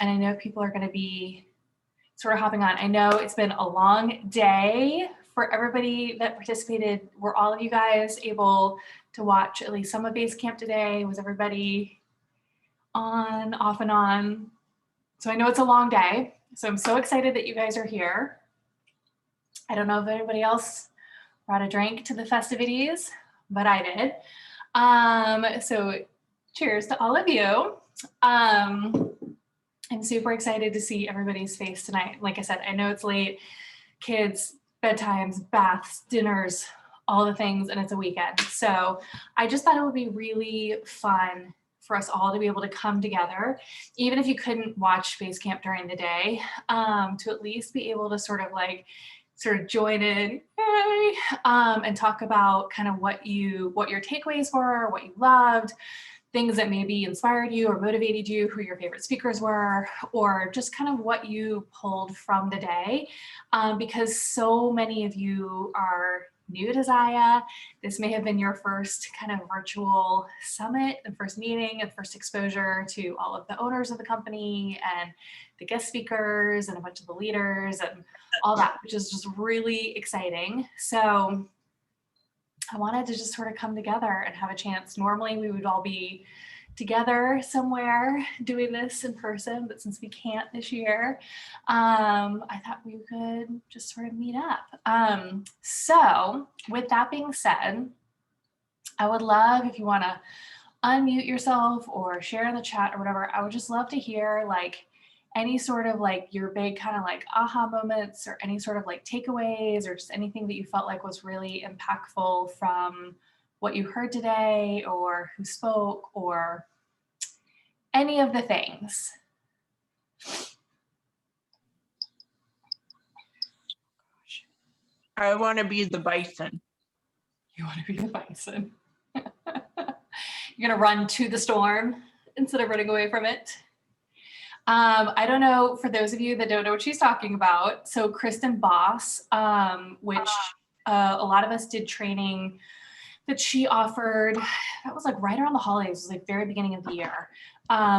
and I know people are going to be sort of hopping on. I know it's been a long day for everybody that participated. Were all of you guys able to watch at least some of Basecamp today? Was everybody on, off and on? So I know it's a long day, so I'm so excited that you guys are here. I don't know if anybody else brought a drink to the festivities, but I did. So cheers to all of you. I'm super excited to see everybody's face tonight. Like I said, I know it's late, kids, bedtimes, baths, dinners, all the things, and it's a weekend. So I just thought it would be really fun for us all to be able to come together, even if you couldn't watch Basecamp during the day, to at least be able to sort of join in, yay, and talk about kind of what your takeaways were, what you loved, things that maybe inspired you or motivated you, who your favorite speakers were, or just kind of what you pulled from the day. Because so many of you are new to Zaya. This may have been your first kind of virtual summit, the first meeting and first exposure to all of the owners of the company and the guest speakers and a bunch of the leaders and all that, which is just really exciting. So I wanted to just sort of come together and have a chance. Normally we would all be together somewhere doing this in person, but since we can't this year, I thought we could just sort of meet up. So with that being said, I would love if you want to unmute yourself or share in the chat or whatever. I would just love to hear like any sort of like your big kind of like aha moments or any sort of like takeaways or just anything that you felt like was really impactful from what you heard today or who spoke or any of the things. I want to be the bison. You want to be the bison. You're going to run to the storm instead of running away from it. I don't know, for those of you that don't know what she's talking about, so Kristen Boss, which a lot of us did training that she offered, that was like right around the holidays, it was like very beginning of the year.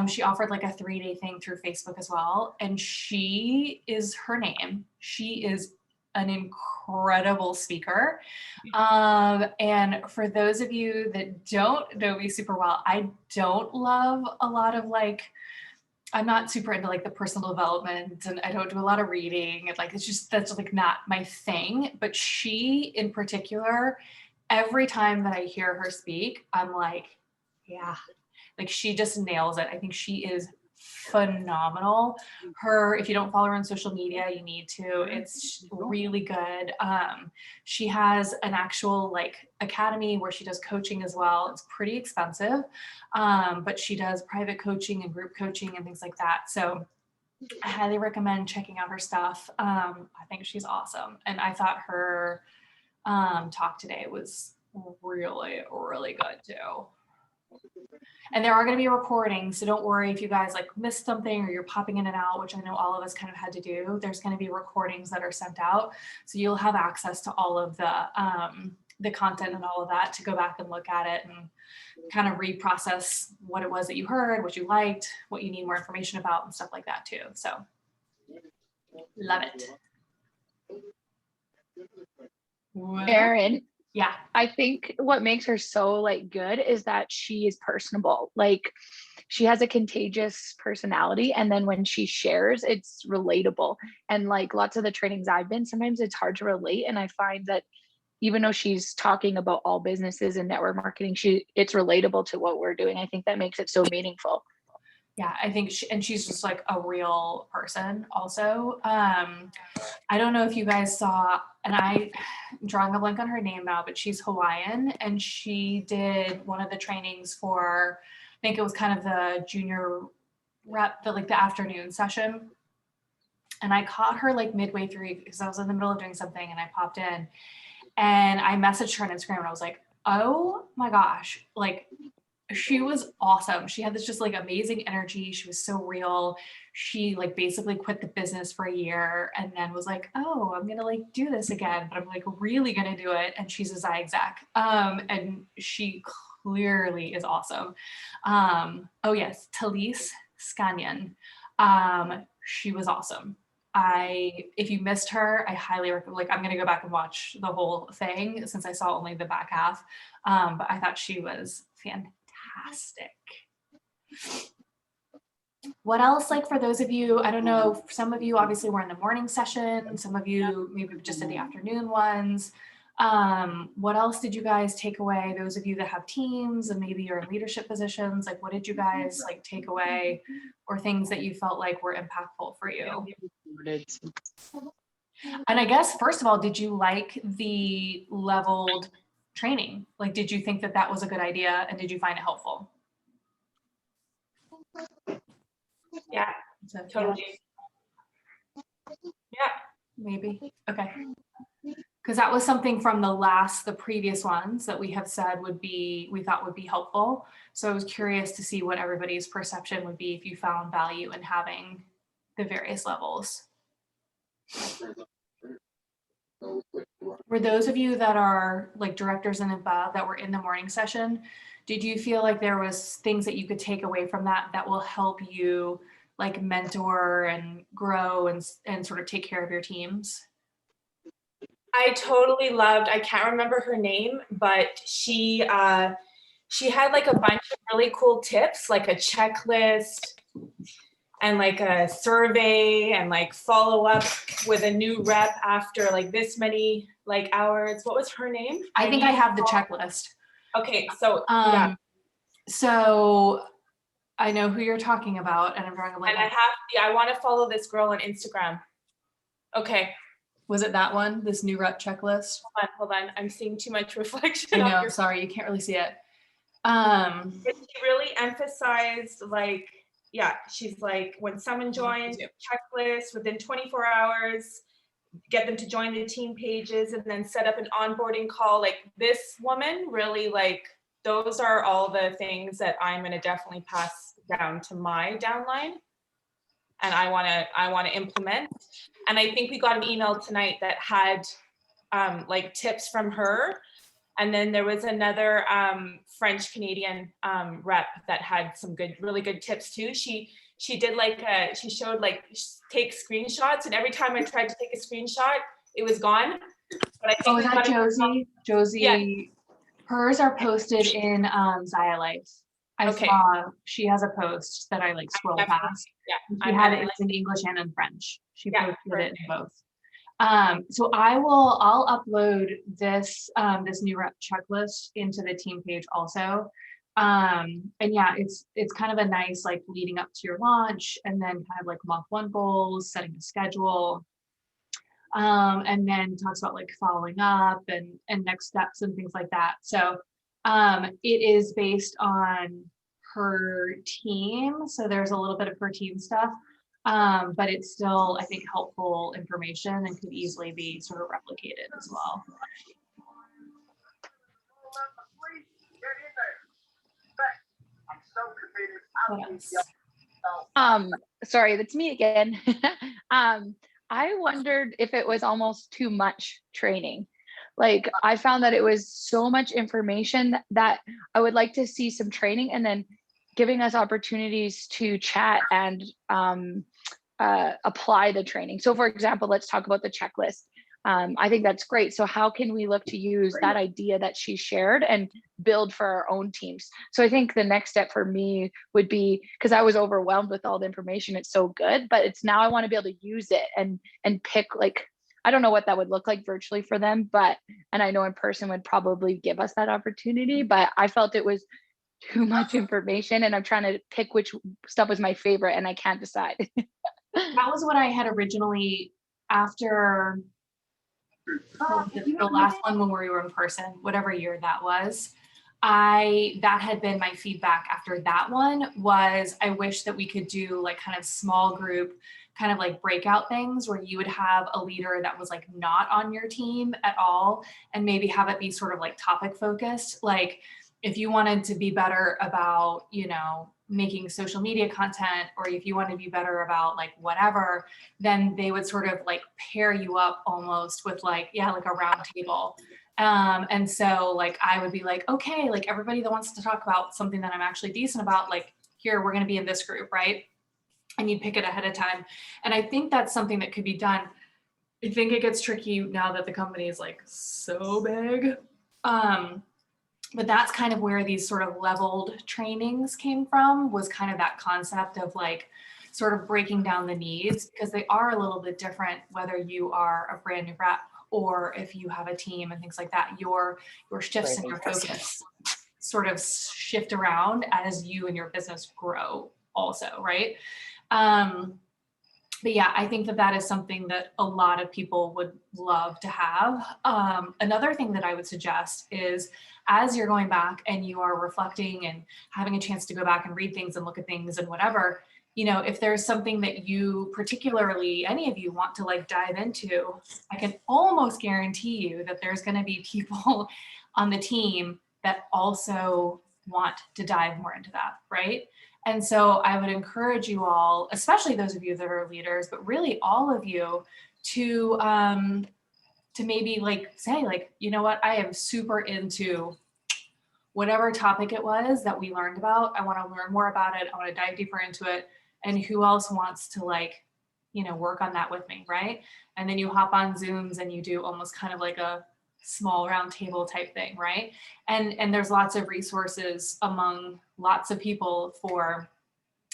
She offered like a 3-day thing through Facebook as well. And she is her name. She is an incredible speaker. And for those of you that don't know me super well, I don't love a lot of like, I'm not super into like the personal development and I don't do a lot of reading and like, it's just, that's like not my thing. But she in particular, every time that I hear her speak, I'm like, yeah, like she just nails it. I think she is phenomenal. If you don't follow her on social media, you need to. It's really good. She has an actual like academy where she does coaching as well. It's pretty expensive, but she does private coaching and group coaching and things like that. So I highly recommend checking out her stuff. I think she's awesome. And I thought her talk today was really, really good too. And there are going to be recordings, so don't worry if you guys like missed something or you're popping in and out, which I know all of us kind of had to do. There's going to be recordings that are sent out, so you'll have access to all of the content and all of that to go back and look at it and kind of reprocess what it was that you heard, what you liked, what you need more information about, and stuff like that too. So love it. Erin, yeah, I think what makes her so like good is that she is personable. Like she has a contagious personality, and then when she shares, it's relatable. And like lots of the trainings I've been, sometimes it's hard to relate. And I find that even though she's talking about all businesses and network marketing, it's relatable to what we're doing. I think that makes it so meaningful. Yeah, I think she's just like a real person also. I don't know if you guys saw, and I'm drawing a blank on her name now, but she's Hawaiian and she did one of the trainings for, I think it was kind of the junior rep, like the afternoon session. And I caught her like midway through because I was in the middle of doing something and I popped in and I messaged her on Instagram and I was like, oh my gosh, like she was awesome. She had this just like amazing energy. She was so real. She like basically quit the business for a year and then was like, oh, I'm gonna like do this again, but I'm like really gonna do it. And she's a Zai exec. And she clearly is awesome. Oh yes, Talise Scanyan. She was awesome. If you missed her, I highly recommend, like, I'm going to go back and watch the whole thing since I saw only the back half. But I thought she was fantastic. What else, like for those of you, I don't know, some of you obviously were in the morning session, some of you maybe just in the afternoon ones. What else did you guys take away? Those of you that have teams and maybe you're in leadership positions, like what did you guys like take away, or things that you felt like were impactful for you? And I guess, first of all, did you like the leveled training? Like, did you think that that was a good idea, and did you find it helpful? Yeah, totally. Yeah, maybe. Okay. Because that was something from the previous ones that we have said we thought would be helpful. So I was curious to see what everybody's perception would be if you found value in having the various levels. For those of you that are like directors and above that were in the morning session, did you feel like there was things that you could take away from that will help you like mentor and grow and sort of take care of your teams? I totally loved, I can't remember her name, but she had like a bunch of really cool tips, like a checklist and like a survey and like follow up with a new rep after like this many like hours. What was her name? I think I have the checklist. Okay, so yeah. So I know who you're talking about, and I'm drawing a blank. And I want to follow this girl on Instagram. Okay. Was it that one? This new rep checklist? Hold on. I'm seeing too much reflection. I know. Sorry, you can't really see it. But she really emphasized like, yeah, she's like, when someone joins, checklist within 24 hours, get them to join the team pages, and then set up an onboarding call. Like this woman really like, those are all the things that I'm going to definitely pass down to my downline. And I want to implement. And I think we got an email tonight that had like tips from her. And then there was another French Canadian rep that had some really good tips too. She did like she showed like take screenshots, and every time I tried to take a screenshot, it was gone. But I think is that Josie? Josie, yeah. Hers are posted in Zaya Life. I saw she has a post that I like scroll past. Yeah, she had it in English and in French. She posted it in both. So I'll upload this this new rep checklist into the team page also. And yeah, it's kind of a nice like leading up to your launch, and then kind of like month one goals, setting a schedule. And then talks about like following up and next steps and things like that. So it is based on her team. So there's a little bit of her team stuff, but it's still, I think, helpful information and could easily be sort of replicated as well. Sorry, that's me again. I wondered if it was almost too much training. Like I found that it was so much information that I would like to see some training and then giving us opportunities to chat and apply the training. So for example, let's talk about the checklist. I think that's great. So how can we look to use that idea that she shared and build for our own teams? So I think the next step for me would be, because I was overwhelmed with all the information, it's so good, but it's now I want to be able to use it and pick, like, I don't know what that would look like virtually for them, and I know in person would probably give us that opportunity, but I felt it was too much information and I'm trying to pick which stuff was my favorite and I can't decide. That was what I had originally after the last one when we were in person, whatever year that was. That had been my feedback after that one was I wish that we could do like kind of small group, kind of like breakout things where you would have a leader that was like not on your team at all and maybe have it be sort of like topic focused. Like if you wanted to be better about, making social media content, or if you want to be better about like whatever, then they would sort of like pair you up almost with like a round table. And so like I would be like, okay, like everybody that wants to talk about something that I'm actually decent about, like here, we're going to be in this group, right? and you pick it ahead of time. And I think that's something that could be done. I think it gets tricky now that the company is like so big. But that's kind of where these sort of leveled trainings came from, was kind of that concept of like sort of breaking down the needs, because they are a little bit different whether you are a brand new rep or if you have a team and things like that. Your shifts and your focus sort of shift around as you and your business grow also, right? But yeah, I think that that is something that a lot of people would love to have. Another thing that I would suggest is, as you're going back and you are reflecting and having a chance to go back and read things and look at things and whatever, you know, if there's something that you particularly, any of you want to like dive into, I can almost guarantee you that there's going to be people on the team that also want to dive more into that, right? And so I would encourage you all, especially those of you that are leaders, but really all of you, to maybe like say like, you know what, I am super into whatever topic it was that we learned about. I want to learn more about it. I want to dive deeper into it. And who else wants to like, you know, work on that with me, right? And then you hop on Zooms and you do almost kind of like a small round table type thing, right? And there's lots of resources among lots of people for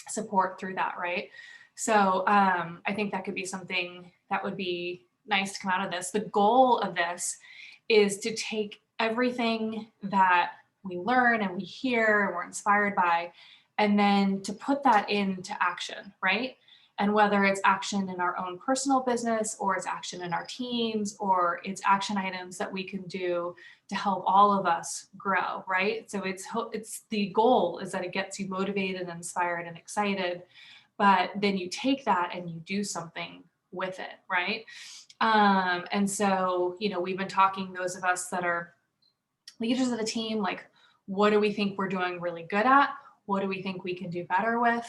support through that, right? So I think that could be something that would be nice to come out of this. The goal of this is to take everything that we learn and we hear and we're inspired by, and then to put that into action, right? And whether it's action in our own personal business, or it's action in our teams, or it's action items that we can do to help all of us grow, right? So it's the goal is that it gets you motivated and inspired and excited, but then you take that and you do something with it, right? And so, you know, we've been talking, those of us that are leaders of the team, like, what do we think we're doing really good at? What do we think we can do better with?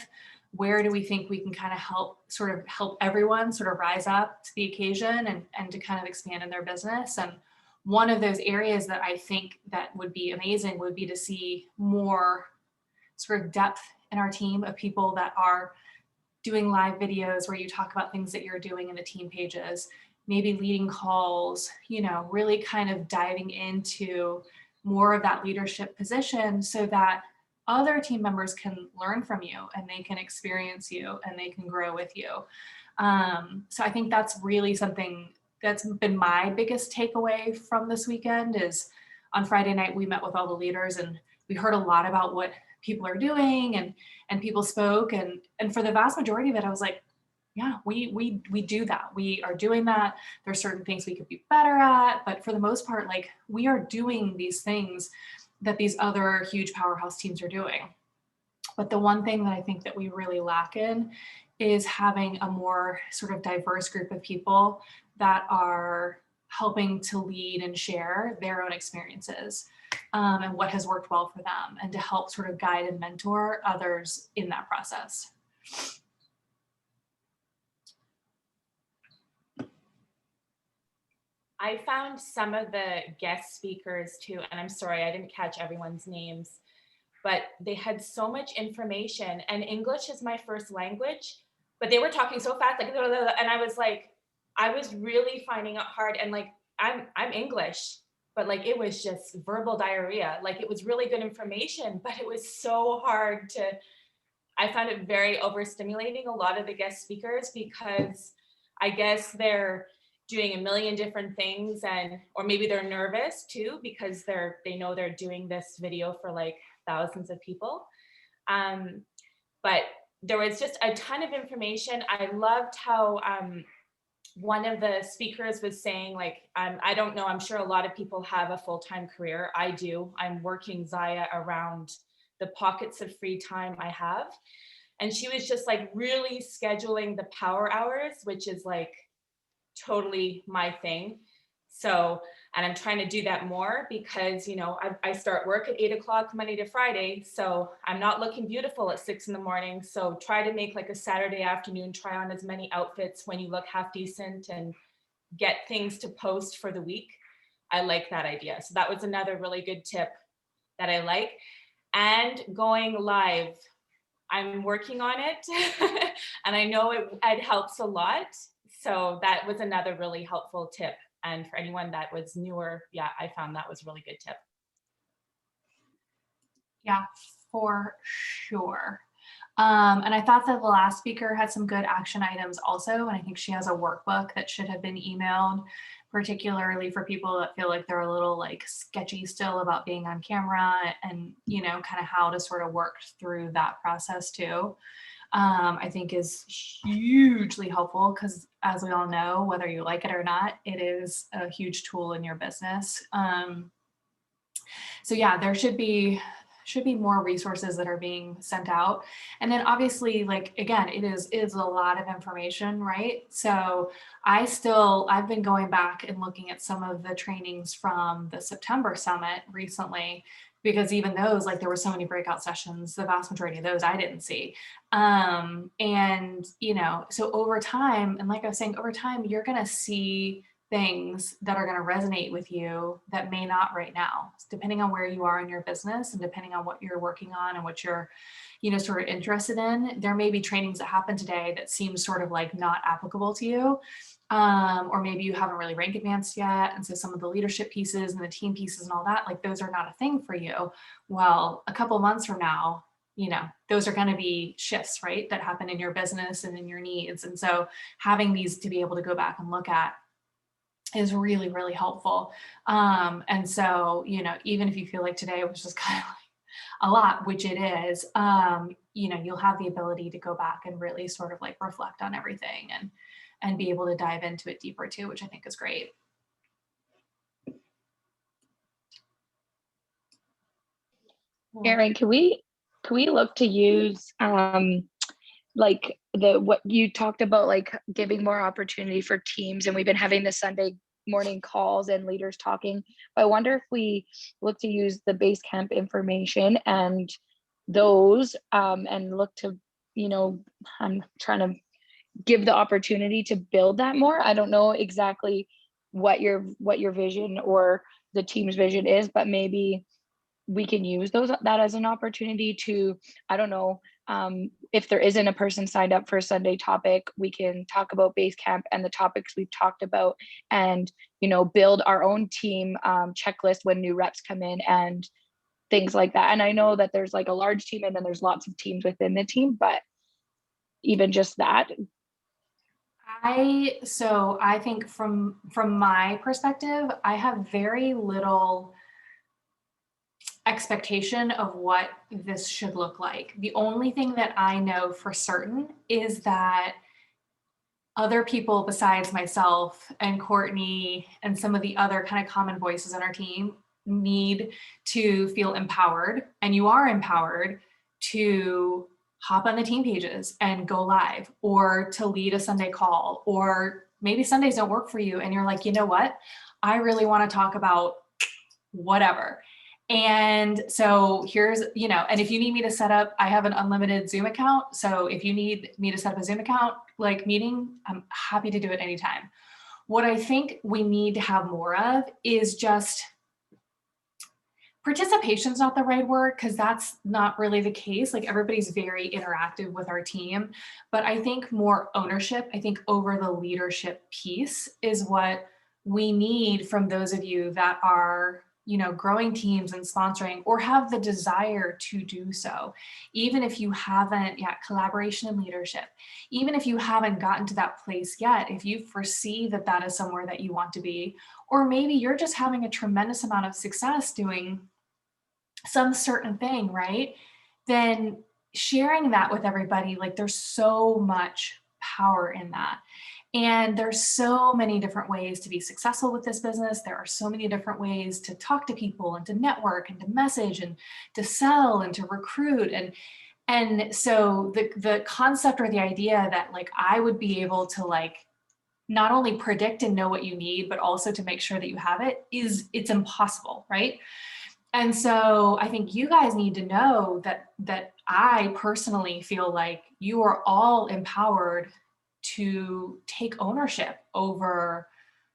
Where do we think we can kind of help everyone sort of rise up to the occasion and to kind of expand in their business? And one of those areas that I think that would be amazing would be to see more sort of depth in our team of people that are doing live videos where you talk about things that you're doing in the team pages, maybe leading calls, you know, really kind of diving into more of that leadership position so that other team members can learn from you and they can experience you and they can grow with you. So I think that's really something that's been my biggest takeaway from this weekend. Is on Friday night, we met with all the leaders and we heard a lot about what people are doing, and people spoke, and for the vast majority of it, I was like, yeah, we do that. We are doing that. There's certain things we could be better at, but for the most part, like, we are doing these things that these other huge powerhouse teams are doing. But the one thing that I think that we really lack in is having a more sort of diverse group of people that are helping to lead and share their own experiences and what has worked well for them, and to help sort of guide and mentor others in that process. I found some of the guest speakers too, and I'm sorry, I didn't catch everyone's names, but they had so much information, and English is my first language, but they were talking so fast, like, and I was like, I was really finding it hard. And like, I'm English, but like, it was just verbal diarrhea. Like, it was really good information, but it was so hard I found it very overstimulating, a lot of the guest speakers, because I guess they're doing a million different things, or maybe they're nervous too, because they know they're doing this video for like thousands of people. But there was just a ton of information. I loved how one of the speakers was saying, like, I don't know, I'm sure a lot of people have a full-time career. I do. I'm working Zaya around the pockets of free time I have. And she was just like really scheduling the power hours, which is like totally my thing. So, and I'm trying to do that more because, you know, I start work at 8 o'clock Monday to Friday. So I'm not looking beautiful at 6 a.m. So try to make like a Saturday afternoon, try on as many outfits when you look half decent and get things to post for the week. I like that idea. So that was another really good tip that I like. And going live. I'm working on it and I know it helps a lot. So that was another really helpful tip. And for anyone that was newer, yeah, I found that was a really good tip. Yeah, for sure. And I thought that the last speaker had some good action items also. And I think she has a workbook that should have been emailed, particularly for people that feel like they're a little like sketchy still about being on camera and, you know, kind of how to sort of work through that process too. I think is hugely helpful because as we all know, whether you like it or not, it is a huge tool in your business. So yeah, there should be more resources that are being sent out. And then obviously, like, again, it is a lot of information, right? So I've been going back and looking at some of the trainings from the September summit recently, because even those, like, there were so many breakout sessions, the vast majority of those I didn't see. And, you know, so over time, and like I was saying, over time, you're going to see things that are going to resonate with you that may not right now, depending on where you are in your business and depending on what you're working on and what you're, you know, sort of interested in. There may be trainings that happen today that seem sort of like not applicable to you. Or maybe you haven't really rank advanced yet. And so some of the leadership pieces and the team pieces and all that, like those are not a thing for you. Well, a couple of months from now, you know, those are going to be shifts, right, that happen in your business and in your needs. And so having these to be able to go back and look at is really, really helpful. And so, you know, even if you feel like today was just kind of like a lot, which it is, you know, you'll have the ability to go back and really sort of like reflect on everything and be able to dive into it deeper too, which I think is great. Erin, can we look to use like what you talked about, like giving more opportunity for teams, and we've been having the Sunday morning calls and leaders talking. But I wonder if we look to use the Basecamp information and those and look to, you know, I'm trying to give the opportunity to build that more. I don't know exactly what your vision or the team's vision is, but maybe we can use that as an opportunity to, I don't know, if there isn't a person signed up for a Sunday topic, we can talk about Basecamp and the topics we've talked about, and, you know, build our own team checklist when new reps come in and things like that. And I know that there's like a large team and then there's lots of teams within the team, but even just that. So I think from my perspective, I have very little expectation of what this should look like. The only thing that I know for certain is that other people besides myself and Courtney and some of the other kind of common voices on our team need to feel empowered, and you are empowered to hop on the team pages and go live, or to lead a Sunday call, or maybe Sundays don't work for you and you're like, you know what, I really want to talk about whatever. And so here's, you know, and if you need me to set up, I have an unlimited Zoom account. So if you need me to set up a Zoom account, like meeting, I'm happy to do it anytime. What I think we need to have more of is just participation's not the right word, because that's not really the case. Like, everybody's very interactive with our team, but I think more ownership, I think over the leadership piece is what we need from those of you that are, you know, growing teams and sponsoring or have the desire to do so. Even if you haven't yet, collaboration and leadership, even if you haven't gotten to that place yet, if you foresee that that is somewhere that you want to be, or maybe you're just having a tremendous amount of success doing some certain thing, right? Then sharing that with everybody, like, there's so much power in that. And there's so many different ways to be successful with this business. There are so many different ways to talk to people and to network and to message and to sell and to recruit. And so the concept or the idea that, like, I would be able to, like, not only predict and know what you need, but also to make sure that you have it, it's impossible, right? And so I think you guys need to know that I personally feel like you are all empowered to take ownership over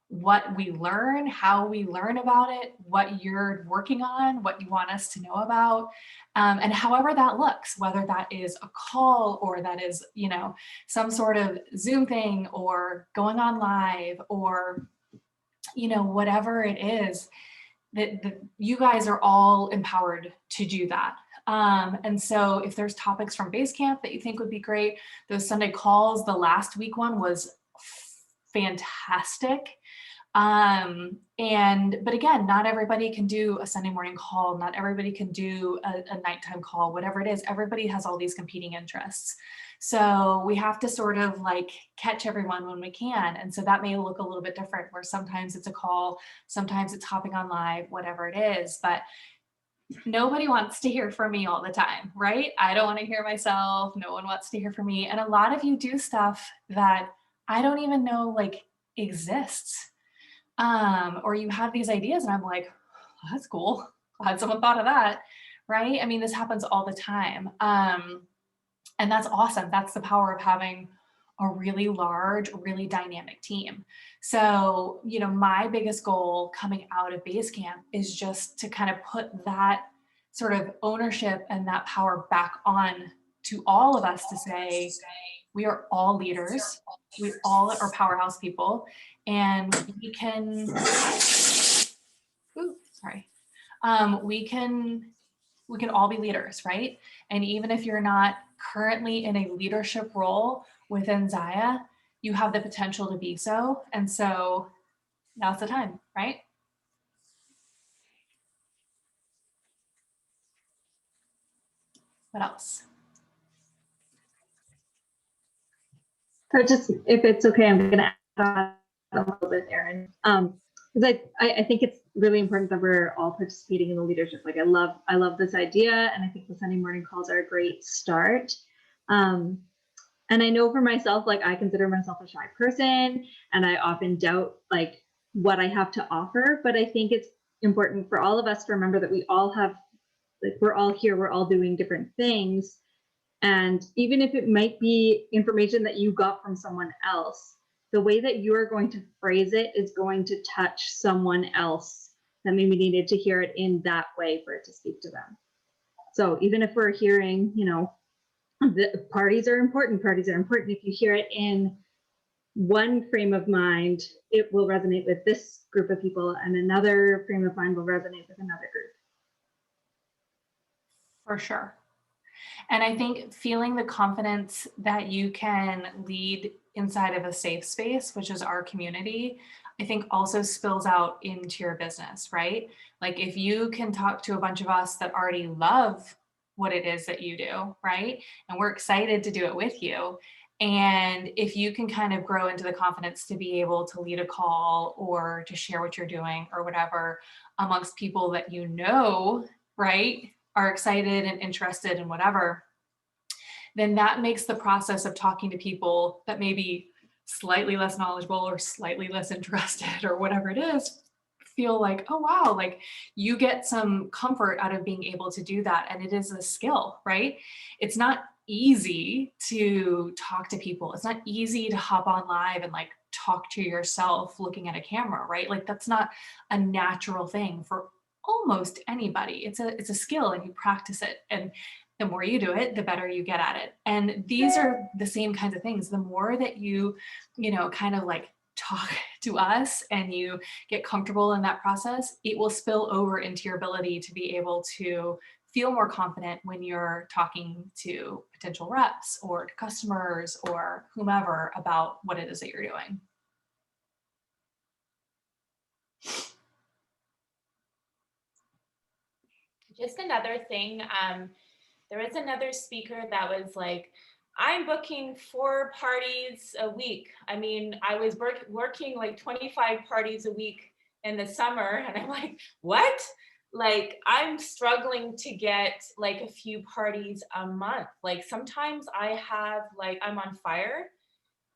what we learn, how we learn about it, what you're working on, what you want us to know about, and however that looks, whether that is a call or that is, you know, some sort of Zoom thing or going on live or, you know, whatever it is, that you guys are all empowered to do that. And so if there's topics from Basecamp that you think would be great, those Sunday calls, the last week one was fantastic. But again, not everybody can do a Sunday morning call. Not everybody can do a nighttime call, whatever it is. Everybody has all these competing interests. So we have to sort of like catch everyone when we can. And so that may look a little bit different, where sometimes it's a call, sometimes it's hopping on live, whatever it is. But nobody wants to hear from me all the time, right? I don't want to hear myself. No one wants to hear from me. And a lot of you do stuff that I don't even know like exists. Or you have these ideas and I'm like, oh, that's cool. Glad someone thought of that, right? I mean, this happens all the time. And that's awesome. That's the power of having a really large, really dynamic team. So, you know, my biggest goal coming out of Basecamp is just to kind of put that sort of ownership and that power back on to all of us to say, we are all leaders. We all are powerhouse people, and we can, we can all be leaders, right? And even if you're not currently in a leadership role within Zaya, you have the potential to be so. And so now's the time, right? What else? So just, if it's okay, I'm going to add on a little bit, Erin. Because I think it's really important that we're all participating in the leadership. Like I love this idea, and I think the Sunday morning calls are a great start. And I know for myself, like I consider myself a shy person, and I often doubt like what I have to offer. But I think it's important for all of us to remember that we all have, like we're all here, we're all doing different things. And even if it might be information that you got from someone else, the way that you are going to phrase it is going to touch someone else that maybe needed to hear it in that way for it to speak to them. So even if we're hearing, you know, the parties are important, if you hear it in one frame of mind, it will resonate with this group of people, and another frame of mind will resonate with another group. For sure. And I think feeling the confidence that you can lead inside of a safe space, which is our community, I think also spills out into your business, right? Like if you can talk to a bunch of us that already love what it is that you do, right? And we're excited to do it with you. And if you can kind of grow into the confidence to be able to lead a call or to share what you're doing or whatever amongst people that you know, right, are excited and interested in whatever, then that makes the process of talking to people that may be slightly less knowledgeable or slightly less interested or whatever it is, feel like, oh, wow, like you get some comfort out of being able to do that. And it is a skill, right? It's not easy to talk to people. It's not easy to hop on live and like talk to yourself looking at a camera, right? Like that's not a natural thing for almost anybody. It's a skill and you practice it. And the more you do it, the better you get at it. And these are the same kinds of things. The more that you know, kind of like talk to us and you get comfortable in that process, it will spill over into your ability to be able to feel more confident when you're talking to potential reps or to customers or whomever about what it is that you're doing. Just another thing, there was another speaker that was like, I'm booking 4 parties a week. I mean, I was working like 25 parties a week in the summer, and I'm like, what? Like, I'm struggling to get like a few parties a month. Like sometimes I have like, I'm on fire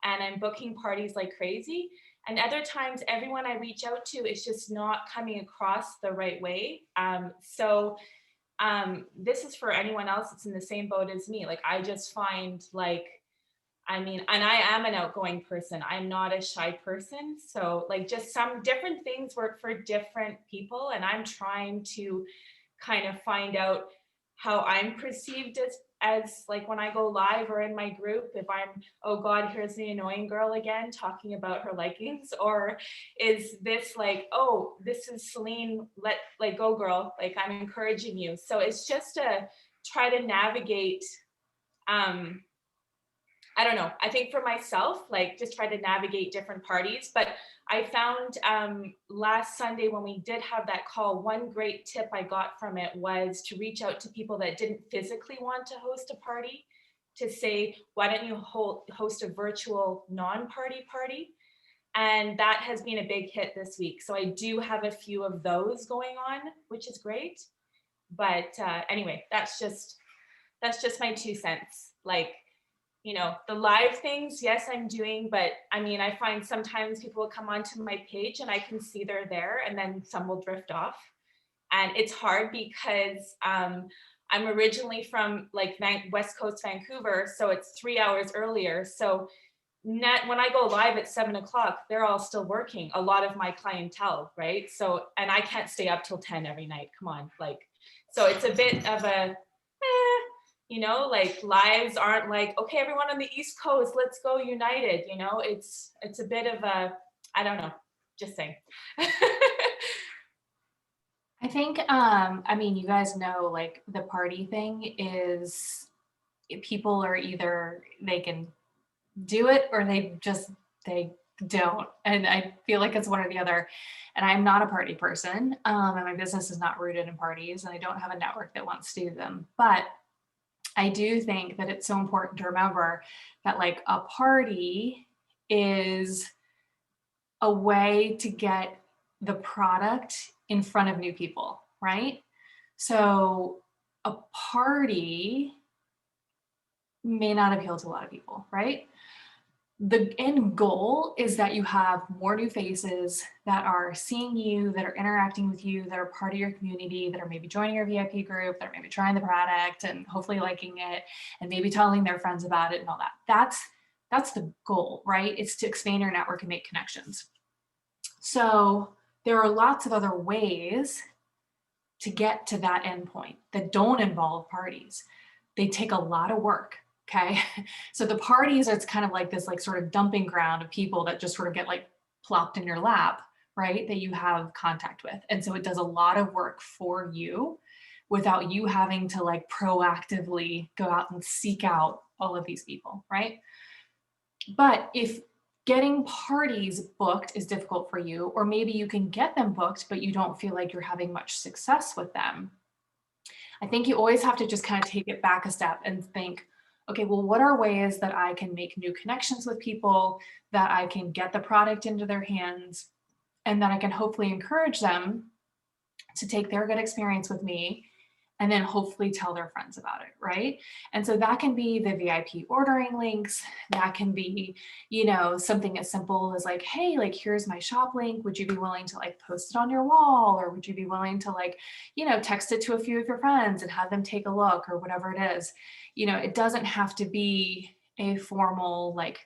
and I'm booking parties like crazy. And other times, everyone I reach out to is just not coming across the right way. This is for anyone else that's in the same boat as me. Like, I just find like I mean, and I am an outgoing person. I'm not a shy person. So like just some different things work for different people. And I'm trying to kind of find out how I'm perceived as like when I go live or in my group, if I'm, oh God, here's the annoying girl again talking about her likings, or is this like, oh, this is Celine, like go girl, like I'm encouraging you. So it's just to try to navigate, I don't know. I think for myself, like just try to navigate different parties. But I found last Sunday when we did have that call, one great tip I got from it was to reach out to people that didn't physically want to host a party, to say, why don't you host a virtual non-party party? And that has been a big hit this week. So I do have a few of those going on, which is great. But anyway, that's just my 2 cents. Like, you know, the live things, yes, I'm doing, but I mean, I find sometimes people will come onto my page and I can see they're there and then some will drift off. And it's hard because I'm originally from like West Coast Vancouver, so it's 3 hours earlier. So when I go live at 7 o'clock, they're all still working, a lot of my clientele, right? So, and I can't stay up till 10 every night, come on, like, so it's a bit of a, you know, like lives aren't like, okay, everyone on the East Coast, let's go united. You know, it's a bit of a, I don't know, just saying. I think, I mean, you guys know, like the party thing is people are either they can do it or they don't. And I feel like it's one or the other. And I'm not a party person. And my business is not rooted in parties and I don't have a network that wants to do them. But I do think that it's so important to remember that like a party is a way to get the product in front of new people, right? So a party may not appeal to a lot of people, right? The end goal is that you have more new faces that are seeing you, that are interacting with you, that are part of your community, that are maybe joining your VIP group, that are maybe trying the product and hopefully liking it and maybe telling their friends about it and all that. That's the goal, right? It's to expand your network and make connections. So there are lots of other ways to get to that endpoint that don't involve parties. They take a lot of work. Okay. So the parties, it's kind of like this like sort of dumping ground of people that just sort of get like plopped in your lap, right? That you have contact with. And so it does a lot of work for you without you having to like proactively go out and seek out all of these people, right? But if getting parties booked is difficult for you, or maybe you can get them booked, but you don't feel like you're having much success with them, I think you always have to just kind of take it back a step and think, okay, well, what are ways that I can make new connections with people, that I can get the product into their hands, and that I can hopefully encourage them to take their good experience with me and then hopefully tell their friends about it, right? And so that can be the VIP ordering links. That can be, you know, something as simple as like, hey, like, here's my shop link. Would you be willing to like post it on your wall? Or would you be willing to like, you know, text it to a few of your friends and have them take a look or whatever it is? You know, it doesn't have to be a formal like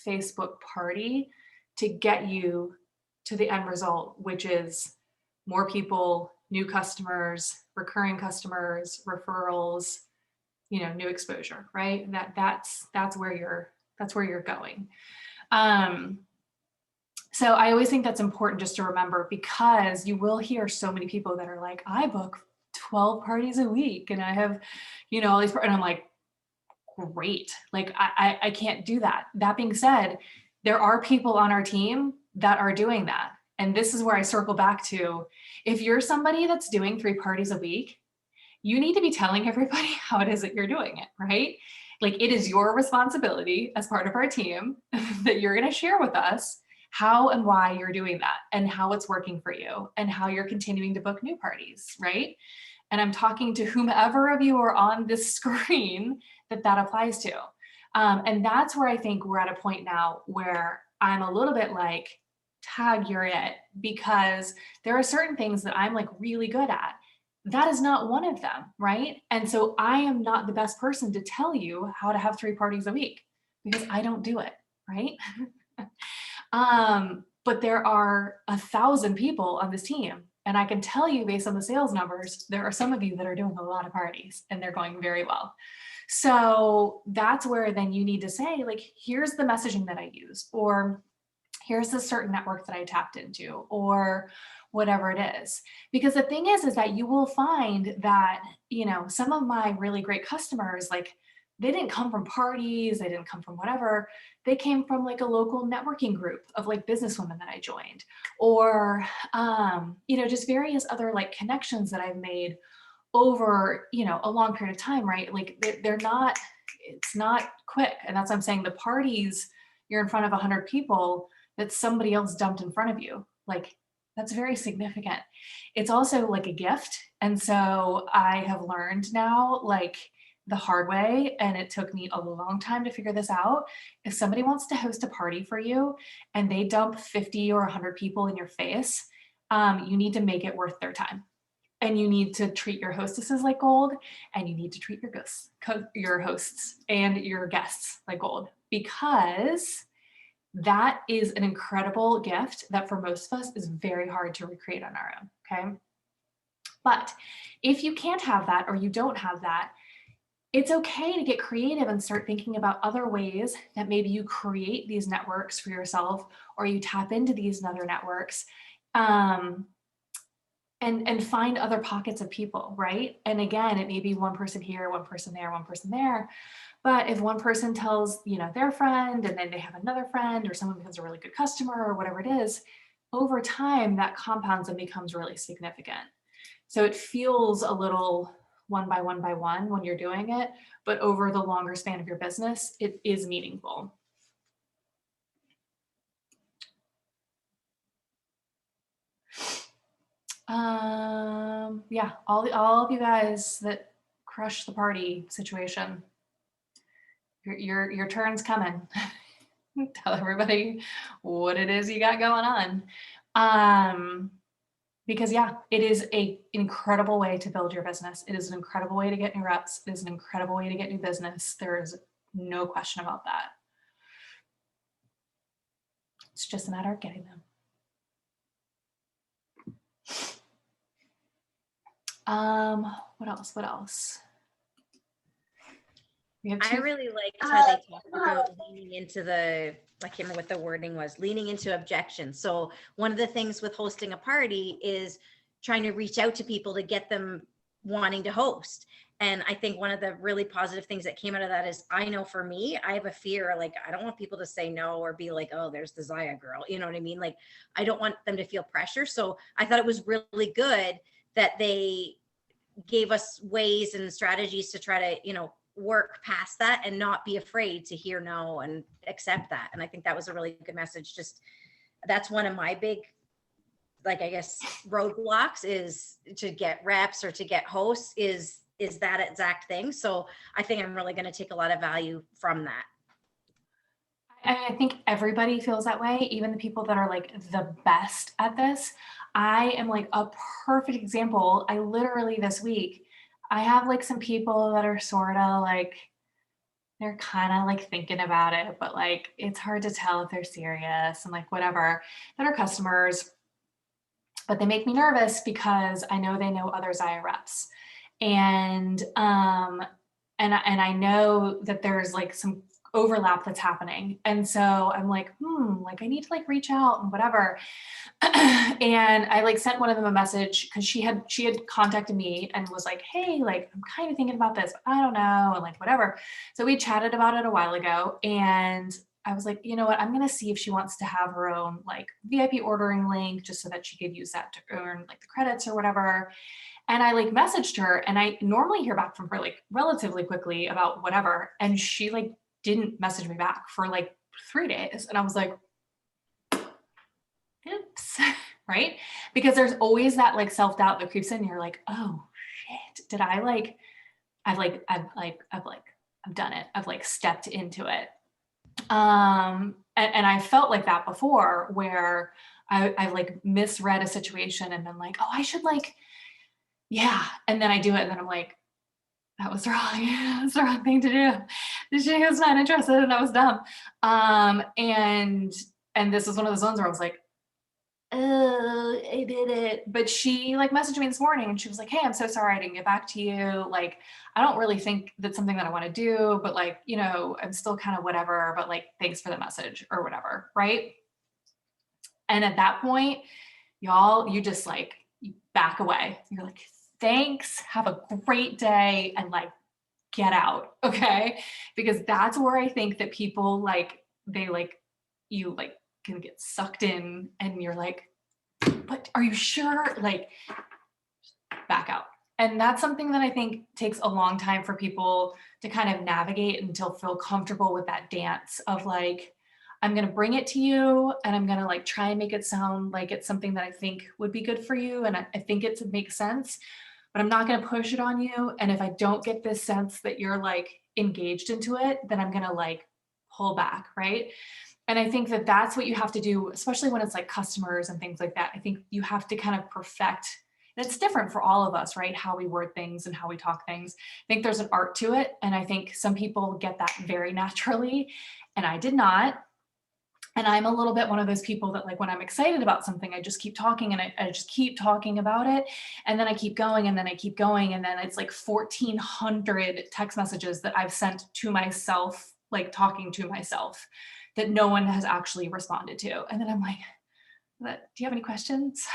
Facebook party to get you to the end result, which is more people, new customers, recurring customers, referrals, you know, new exposure, right? That's where you're going. So I always think that's important just to remember, because you will hear so many people that are like, I book 12 parties a week and I have, you know, all these, and I'm like, great. Like I can't do that. That being said, there are people on our team that are doing that. And this is where I circle back to, if you're somebody that's doing 3 parties a week, you need to be telling everybody how it is that you're doing it, right? Like it is your responsibility as part of our team that you're going to share with us how and why you're doing that and how it's working for you and how you're continuing to book new parties, right? And I'm talking to whomever of you are on this screen that applies to. And that's where I think we're at a point now where I'm a little bit like, tag, you're it, because there are certain things that I'm like really good at. That is not one of them, right? And so I am not the best person to tell you how to have 3 parties a week, because I don't do it, right? But there are 1,000 people on this team. And I can tell you based on the sales numbers, there are some of you that are doing a lot of parties and they're going very well. So that's where then you need to say, like, here's the messaging that I use, or here's the certain network that I tapped into, or whatever it is. Because the thing is that you will find that, you know, some of my really great customers, like, they didn't come from parties, they didn't come from whatever. They came from like a local networking group of like businesswomen that I joined, or, you know, just various other like connections that I've made over, you know, a long period of time, right? Like they're not, it's not quick. And that's what I'm saying. The parties, you're in front of 100 people that somebody else dumped in front of you. Like, that's very significant. It's also like a gift. And so I have learned now, like, the hard way, and it took me a long time to figure this out. If somebody wants to host a party for you and they dump 50 or 100 people in your face, you need to make it worth their time. And you need to treat your hostesses like gold, and you need to treat your hosts and your guests like gold, because that is an incredible gift that for most of us is very hard to recreate on our own, okay? But if you can't have that, or you don't have that, it's okay to get creative and start thinking about other ways that maybe you create these networks for yourself, or you tap into these other networks, and find other pockets of people, right? And again, it may be one person here, one person there, one person there. But if one person tells, you know, their friend, and then they have another friend, or someone becomes a really good customer, or whatever it is, over time that compounds and becomes really significant. So it feels a little one by one by one when you're doing it, but over the longer span of your business, it is meaningful. Yeah, all of you guys that crush the party situation, your turn's coming. Tell everybody what it is you got going on. Because yeah, it is an incredible way to build your business. It is an incredible way to get new reps. It is an incredible way to get new business. There is no question about that. It's just a matter of getting them. What else? What else? I really liked how they talked about leaning into I can't remember what the wording was, leaning into objections. So one of the things with hosting a party is trying to reach out to people to get them wanting to host. And I think one of the really positive things that came out of that is, I know for me, I have a fear, like, I don't want people to say no or be like, oh, there's the Zaya girl. You know what I mean? Like, I don't want them to feel pressure. So I thought it was really good that they gave us ways and strategies to try to, you know, work past that and not be afraid to hear no and accept that. And I think that was a really good message. Just, that's one of my big, like, I guess, roadblocks is to get reps or to get hosts is that exact thing. So I think I'm really going to take a lot of value from that. I think everybody feels that way, even the people that are like the best at this. I am like a perfect example. I literally this week, I have like some people that are sort of like, they're kind of like thinking about it, but like, it's hard to tell if they're serious and like whatever, that are customers, but they make me nervous because I know they know other Zaya reps. And I know that there's like some overlap that's happening. And so I'm like, like I need to like reach out and whatever. And I like sent one of them a message because she had contacted me and was like, hey, like I'm kind of thinking about this, but I don't know, and like whatever. So we chatted about it a while ago, and I was like, you know what, I'm gonna see if she wants to have her own like VIP ordering link just so that she could use that to earn like the credits or whatever. And I like messaged her, and I normally hear back from her like relatively quickly about whatever. And she like didn't message me back for like 3 days. And I was like, oops, right? Because there's always that like self-doubt that creeps in. You're like, oh shit, did I like, I've done it. I've like stepped into it. And I felt like that before, where I've like misread a situation and been like, oh, I should like, yeah. And then I do it. And then I'm like, that was wrong. That's the wrong thing to do. She was not interested and that was dumb. And this was one of those ones where I was like, oh, I did it. But she like messaged me this morning and she was like, hey, I'm so sorry I didn't get back to you. Like, I don't really think that's something that I want to do, but like, you know, I'm still kind of whatever, but like, thanks for the message or whatever. Right. And at that point, y'all, you just like you back away. You're like, thanks, have a great day, and like get out. Okay. Because that's where I think that people like, they like, you like can get sucked in and you're like, but are you sure? Like, back out. And that's something that I think takes a long time for people to kind of navigate until feel comfortable with that dance of like, I'm going to bring it to you and I'm going to like try and make it sound like it's something that I think would be good for you. And I think it makes sense, but I'm not going to push it on you. And if I don't get this sense that you're like engaged into it, then I'm going to like pull back. Right. And I think that that's what you have to do, especially when it's like customers and things like that. I think you have to kind of perfect, and it's different for all of us, right? How we word things and how we talk things. I think there's an art to it. And I think some people get that very naturally. And I did not. And I'm a little bit one of those people that like when I'm excited about something, I just keep talking and I just keep talking about it. And then I keep going and then I keep going. And then it's like 1,400 text messages that I've sent to myself, like talking to myself, that no one has actually responded to. And then I'm like, do you have any questions?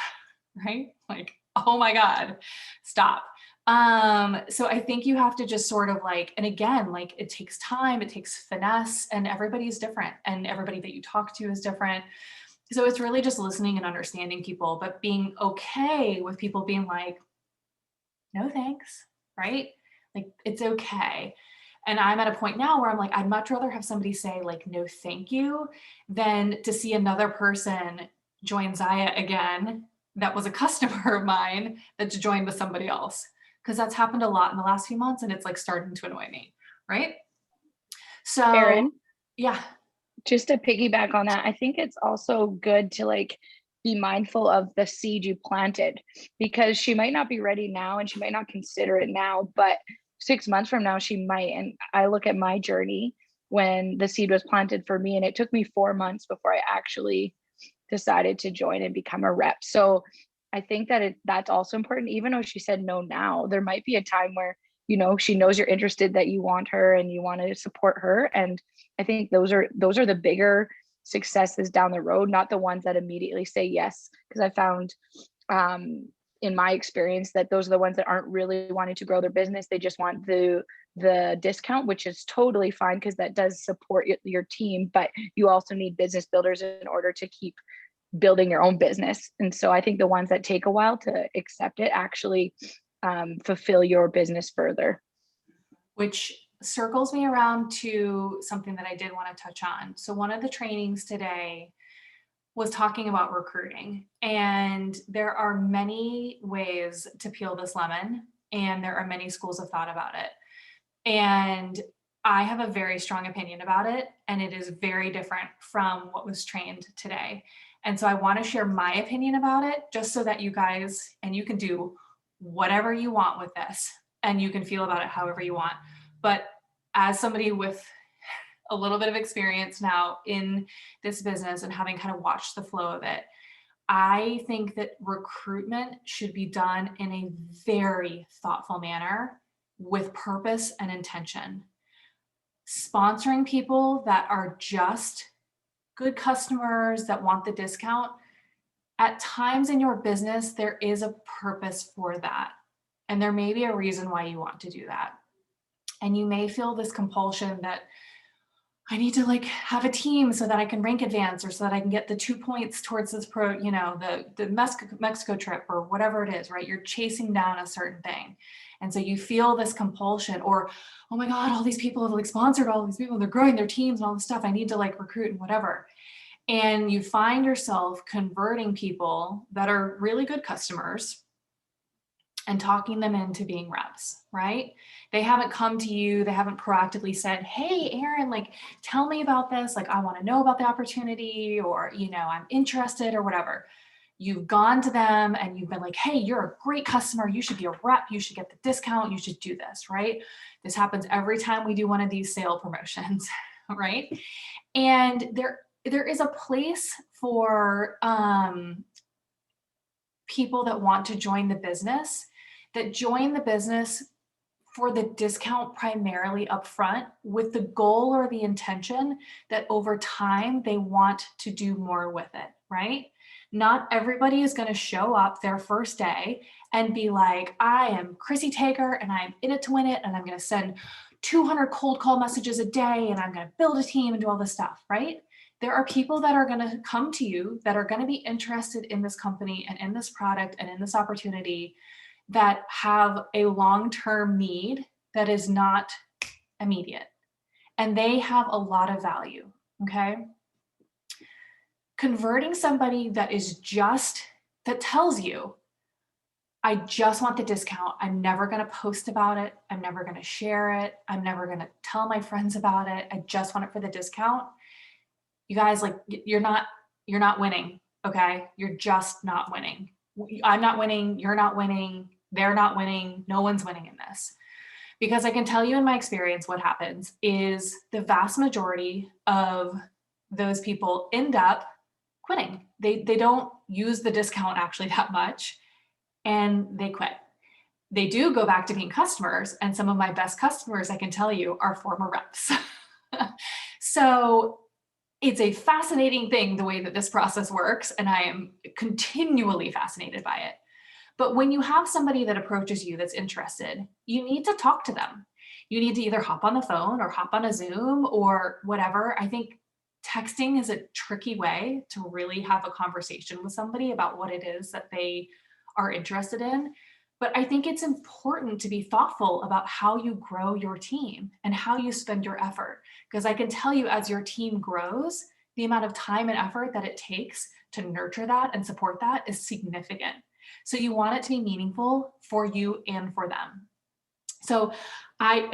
Right? Like, oh my God, stop. So I think you have to just sort of like, and again, like it takes time, it takes finesse, and everybody's different and everybody that you talk to is different. So it's really just listening and understanding people, but being okay with people being like, no thanks, right? Like it's okay. And I'm at a point now where I'm like, I'd much rather have somebody say like, no, thank you, than to see another person join Zaya again that was a customer of mine that's joined with somebody else. Because that's happened a lot in the last few months and it's like starting to annoy me, right? So, Erin, yeah. just to piggyback on that, I think it's also good to like be mindful of the seed you planted, because she might not be ready now and she might not consider it now, but 6 months from now she might. And I look at my journey when the seed was planted for me, and it took me 4 months before I actually decided to join and become a rep. So I think that that's also important. Even though she said no now, there might be a time where, you know, she knows you're interested, that you want her and you want to support her. And I think those are the bigger successes down the road, not the ones that immediately say yes. Because I found in my experience that those are the ones that aren't really wanting to grow their business. They just want the discount, which is totally fine because that does support your team, but you also need business builders in order to keep building your own business. And so I think the ones that take a while to accept it actually fulfill your business further. Which circles me around to something that I did want to touch on. So one of the trainings today was talking about recruiting, and there are many ways to peel this lemon, and there are many schools of thought about it. And I have a very strong opinion about it, and it is very different from what was trained today. And so I want to share my opinion about it just so that you guys, and you can do whatever you want with this and you can feel about it however you want. But as somebody with a little bit of experience now in this business and having kind of watched the flow of it, I think that recruitment should be done in a very thoughtful manner with purpose and intention. Sponsoring people that are just good customers that want the discount, at times in your business, there is a purpose for that. And there may be a reason why you want to do that. And you may feel this compulsion that I need to like have a team so that I can rank advance, or so that I can get the 2 points towards this the Mexico trip or whatever it is, right? You're chasing down a certain thing. And so you feel this compulsion, or, oh my God, all these people have like sponsored all these people, they're growing their teams and all this stuff. I need to like recruit and whatever. And you find yourself converting people that are really good customers and talking them into being reps, right? They haven't come to you. They haven't proactively said, hey, Erin, like, tell me about this. Like, I want to know about the opportunity, or, I'm interested, or whatever. you've gone to them and you've been like, hey, you're a great customer. You should be a rep. You should get the discount. You should do this, right? This happens every time we do one of these sale promotions, right? And there is a place for people that want to join the business, that join the business for the discount primarily upfront with the goal or the intention that over time they want to do more with it, right? Not everybody is going to show up their first day and be like, I am Chrissy Tager and I'm in it to win it, and I'm going to send 200 cold call messages a day and I'm going to build a team and do all this stuff, right? There are people that are going to come to you that are going to be interested in this company and in this product and in this opportunity that have a long-term need that is not immediate. And they have a lot of value, okay? Converting somebody that tells you, I just want the discount. I'm never going to post about it. I'm never going to share it. I'm never going to tell my friends about it. I just want it for the discount. You guys, like, you're not winning, okay? You're just not winning. I'm not winning. You're not winning. They're not winning. No one's winning in this. Because I can tell you in my experience, what happens is the vast majority of those people end up quitting. They don't use the discount actually that much, and they quit. They do go back to being customers, and some of my best customers, I can tell you, are former reps. So it's a fascinating thing, the way that this process works, and I am continually fascinated by it. But when you have somebody that approaches you that's interested, you need to talk to them. You need to either hop on the phone or hop on a Zoom or whatever. I think texting is a tricky way to really have a conversation with somebody about what it is that they are interested in. But I think it's important to be thoughtful about how you grow your team and how you spend your effort. Because I can tell you, as your team grows, the amount of time and effort that it takes to nurture that and support that is significant. So you want it to be meaningful for you and for them. So I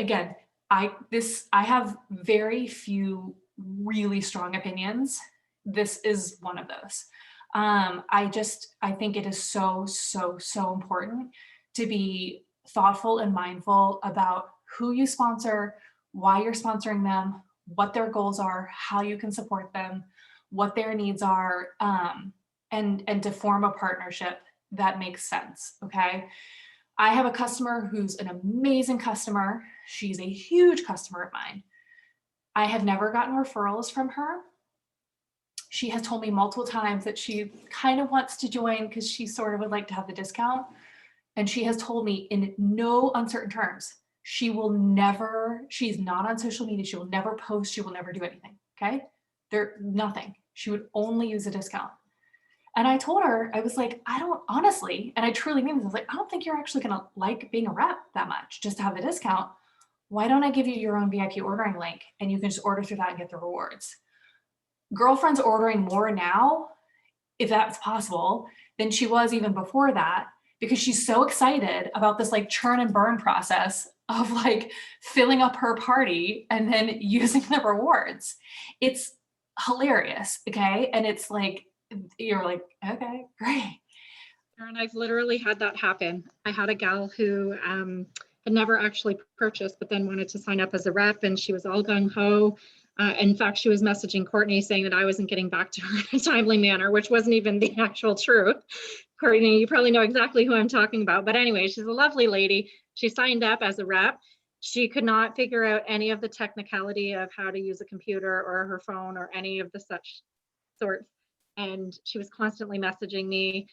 have very few really strong opinions. This is one of those. I think it is so important to be thoughtful and mindful about who you sponsor, why you're sponsoring them, what their goals are, how you can support them, what their needs are, and to form a partnership that makes sense, okay? I have a customer who's an amazing customer. She's a huge customer of mine. I have never gotten referrals from her. She has told me multiple times that she kind of wants to join because she sort of would like to have the discount. And she has told me in no uncertain terms, she's not on social media. She will never post. She will never do anything, okay? Nothing. She would only use a discount. And I told her, I was like, I don't honestly, and I truly mean this, I was like, I don't think you're actually going to like being a rep that much just to have the discount. Why don't I give you your own VIP ordering link and you can just order through that and get the rewards? Girlfriend's ordering more now, if that's possible, than she was even before that, because she's so excited about this like churn and burn process of like filling up her party and then using the rewards. It's hilarious, okay? And it's like, you're like, okay, great. And I've literally had that happen. I had a gal who had never actually purchased, but then wanted to sign up as a rep, and she was all gung-ho. In fact, she was messaging Courtney saying that I wasn't getting back to her in a timely manner, which wasn't even the actual truth. Courtney, you probably know exactly who I'm talking about. But anyway, she's a lovely lady. She signed up as a rep. She could not figure out any of the technicality of how to use a computer or her phone or any of the such sorts. And she was constantly messaging me,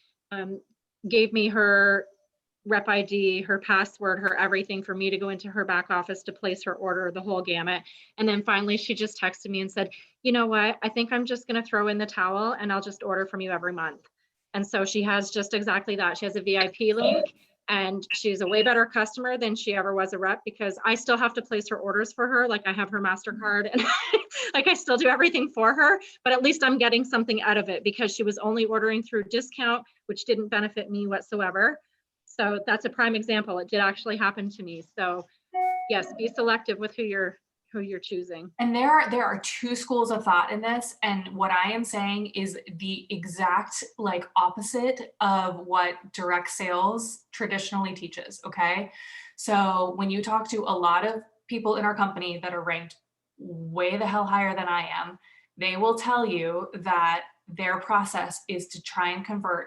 gave me her rep ID, her password, her everything for me to go into her back office to place her order, the whole gamut. And then finally, she just texted me and said, you know what, I think I'm just going to throw in the towel and I'll just order from you every month. And so she has just exactly that. She has a VIP link, and she's a way better customer than she ever was a rep, because I still have to place her orders for her. Like, I have her MasterCard and like I still do everything for her, but at least I'm getting something out of it, because she was only ordering through discount, which didn't benefit me whatsoever. So that's a prime example. It did actually happen to me. So yes, be selective with who you're who you're choosing. And there are two schools of thought in this. And what I am saying is the exact like opposite of what direct sales traditionally teaches. Okay. So when you talk to a lot of people in our company that are ranked way the hell higher than I am, they will tell you that their process is to try and convert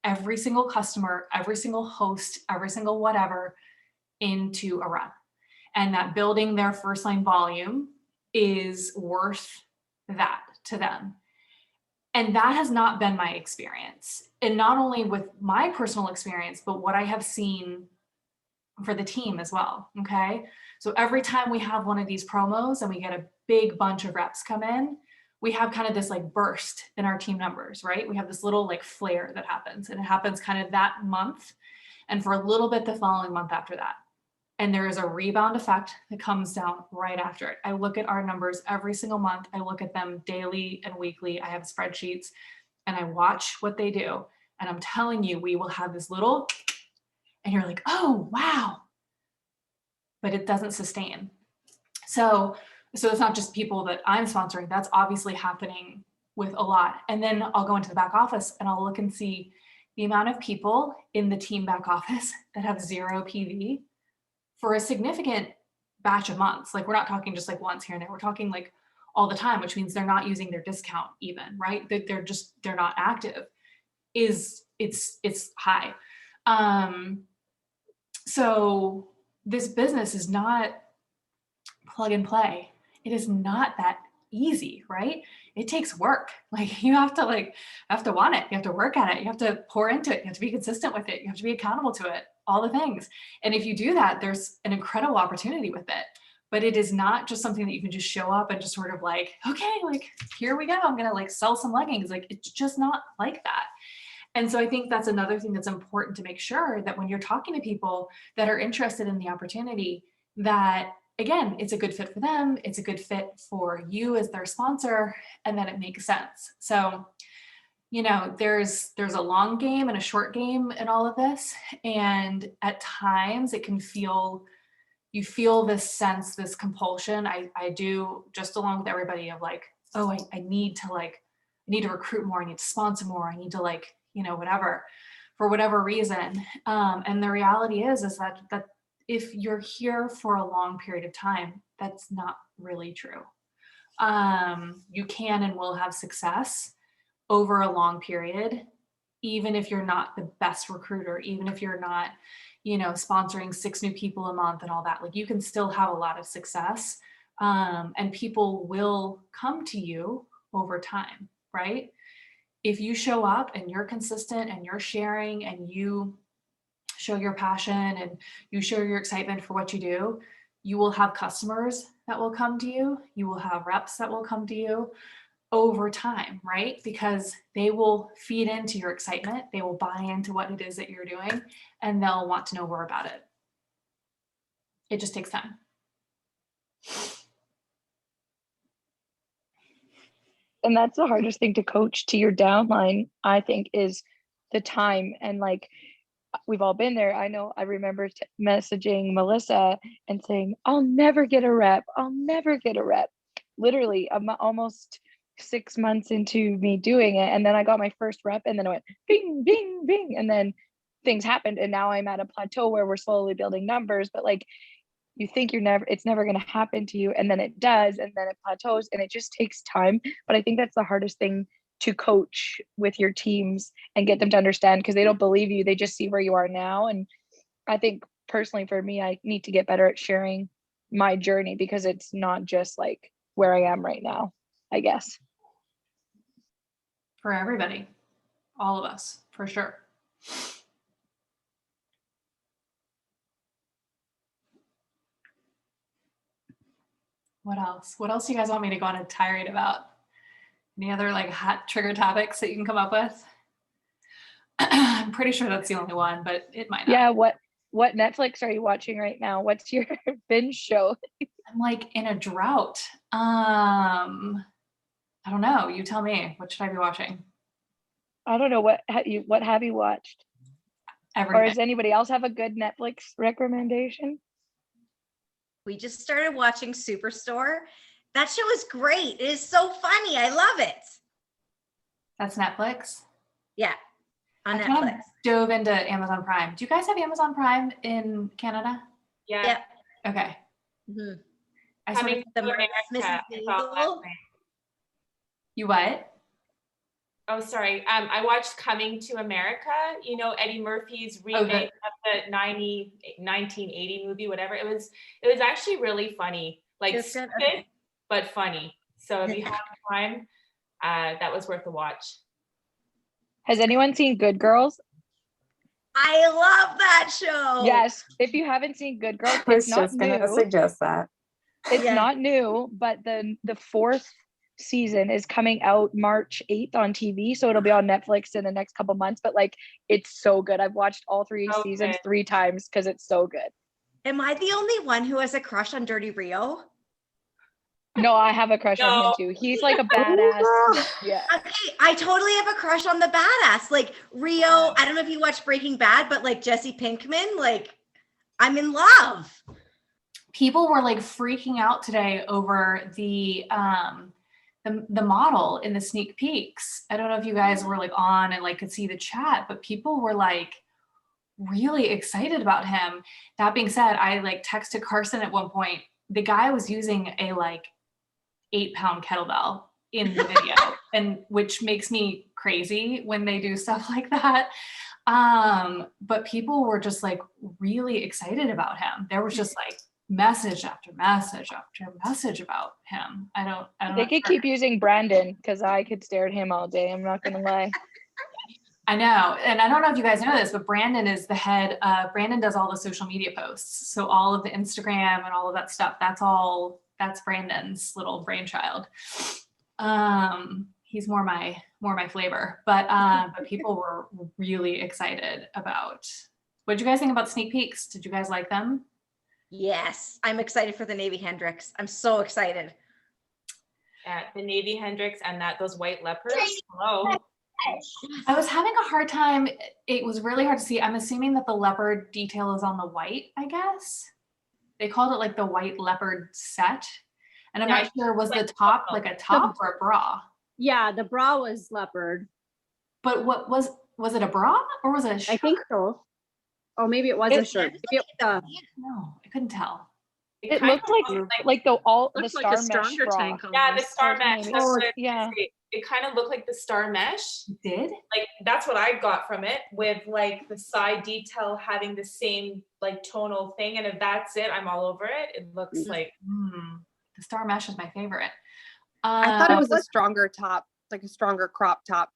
every single customer, every single host, every single whatever into a rep. And that building their first line volume is worth that to them. And that has not been my experience. And not only with my personal experience, but what I have seen for the team as well. Okay. So every time we have one of these promos and we get a big bunch of reps come in, we have kind of this like burst in our team numbers, right? We have this little like flare that happens, and it happens kind of that month and for a little bit the following month after that. And there is a rebound effect that comes down right after it. I look at our numbers every single month. I look at them daily and weekly. I have spreadsheets and I watch what they do. And I'm telling you, we will have this little, and you're like, oh, wow. But it doesn't sustain. So it's not just people that I'm sponsoring. That's obviously happening with a lot. And then I'll go into the back office and I'll look and see the amount of people in the team back office that have 0 PV for a significant batch of months. Like we're not talking just like once here and there. We're talking like all the time, which means they're not using their discount even, right? They're not active. It's high. So this business is not plug and play. It is not that easy, right? It takes work. Like you have to want it. You have to work at it. You have to pour into it. You have to be consistent with it. You have to be accountable to it, all the things. And if you do that, there's an incredible opportunity with it. But it is not just something that you can just show up and just sort of like, okay, like here we go. I'm going to like sell some leggings. Like it's just not like that. And so I think that's another thing that's important to make sure that when you're talking to people that are interested in the opportunity, that again, it's a good fit for them. It's a good fit for you as their sponsor, and that it makes sense. So, you know, there's a long game and a short game in all of this. And at times it can feel, you feel this sense, this compulsion. I do, just along with everybody, of like, oh, I need to recruit more. I need to sponsor more. I need to like, you know, whatever, for whatever reason. And the reality is that if you're here for a long period of time, that's not really true. You can and will have success over a long period, even if you're not the best recruiter, even if you're not, you know, sponsoring 6 new people a month and all that. Like you can still have a lot of success, and people will come to you over time, right? If you show up and you're consistent and you're sharing and you show your passion and you show your excitement for what you do, you will have customers that will come to you. You will have reps that will come to you over time, right? Because they will feed into your excitement. They will buy into what it is that you're doing, and they'll want to know more about it. It just takes time. And that's the hardest thing to coach to your downline, I think, is the time. And like, we've all been there. I know I remember messaging Melissa and saying, I'll never get a rep. I'll never get a rep. Literally, I'm almost 6 months into me doing it. And then I got my first rep, and then I went bing, bing, bing. And then things happened. And now I'm at a plateau where we're slowly building numbers. But like, you think it's never going to happen to you, and then it does, and then it plateaus, and it just takes time. But I think that's the hardest thing to coach with your teams and get them to understand, because they don't believe you. They just see where you are now. And I think personally for me, I need to get better at sharing my journey, because it's not just like where I am right now, I guess. For everybody, all of us, for sure. What else? What else do you guys want me to go on a tirade about? Any other like hot trigger topics that you can come up with? I'm pretty sure that's the only one, but it might not. Yeah, what Netflix are you watching right now? What's your binge show? I'm like in a drought. I don't know. You tell me. What should I be watching? I don't know. What have you watched? Everything. Or does anybody else have a good Netflix recommendation? We just started watching Superstore. That show is great. It is so funny. I love it. That's Netflix. Yeah, on I kind Netflix. of dove into Amazon Prime. Do you guys have Amazon Prime in Canada? Yeah. Yep. Okay. Mhm. I sort of, Coming The to Mrs. America. I saw last Maisel. night. you what? Oh, sorry. I watched Coming to America, you know, Eddie Murphy's remake of the 1980 movie, whatever. It was actually really funny, like It's good? stupid, Okay. but funny. So if you have time, that was worth a watch. Has anyone seen Good Girls? I love that show. Yes. If you haven't seen Good Girls, I was it's not just gonna new. suggest that. It's Yeah. not new, but the fourth season is coming out March 8th on TV. So it'll be on Netflix in the next couple months. But like, it's so good. I've watched all three So seasons good. 3 times because it's so good. Am I the only one who has a crush on Dirty Rio? No, I have a crush on him No. too. He's like a badass. Yeah. Okay, I totally have a crush on the badass. Like Rio, I don't know if you watch Breaking Bad, but like Jesse Pinkman, like I'm in love. People were like freaking out today over the model in the sneak peeks. I don't know if you guys were like on and like could see the chat, but people were like really excited about him. That being said, I like texted Carson at one point. The guy was using a like 8-pound kettlebell in the video, and which makes me crazy when they do stuff like that. But people were just like really excited about him. There was just like message after message after message about him. I don't They could keep using Brandon because I could stare at him all day. I'm not gonna lie. I know. And I don't know if you guys know this, but Brandon is the head. Brandon does all the social media posts. So all of the Instagram and all of that stuff, that's Brandon's little brainchild. He's more my flavor, but people were really excited about. What did you guys think about sneak peeks? Did you guys like them? Yes, I'm excited for the Navy Hendrix. I'm so excited. Yeah, the Navy Hendrix and those white leopards. Hello. I was having a hard time. It was really hard to see. I'm assuming that the leopard detail is on the white, I guess. They called it like the white leopard set. And I'm Yeah, not sure, was like the top like a top or a bra? Yeah, the bra was leopard. But what was it a bra or was it a shirt? I think so. Oh, maybe it was a shirt. Maybe it was No, I couldn't tell. It kind looked of like the Looks star like a mesh stronger bra. tank. yeah, the almost. star mesh. maybe. That's what I was Yeah. gonna say. It kind of looked like the star mesh. It did? Like that's what I got from it, with like the side detail having the same like tonal thing. And if that's it, I'm all over it. It looks like The star mesh is my favorite. I thought it was a stronger top, like a stronger crop top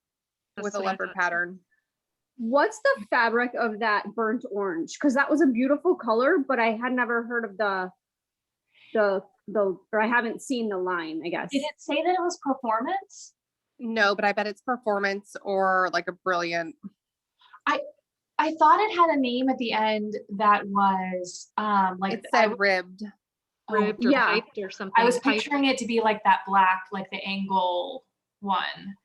That's with a what I leopard thought. pattern. What's the fabric of that burnt orange? Because that was a beautiful color, but I had never heard of or I haven't seen the line, I guess. Did it say that it was performance? No, but I bet it's performance or like a brilliant. I thought it had a name at the end that was like It said ribbed. Ribbed or yeah. piped or something. I was Piped. picturing it to be like that black, like the angle one.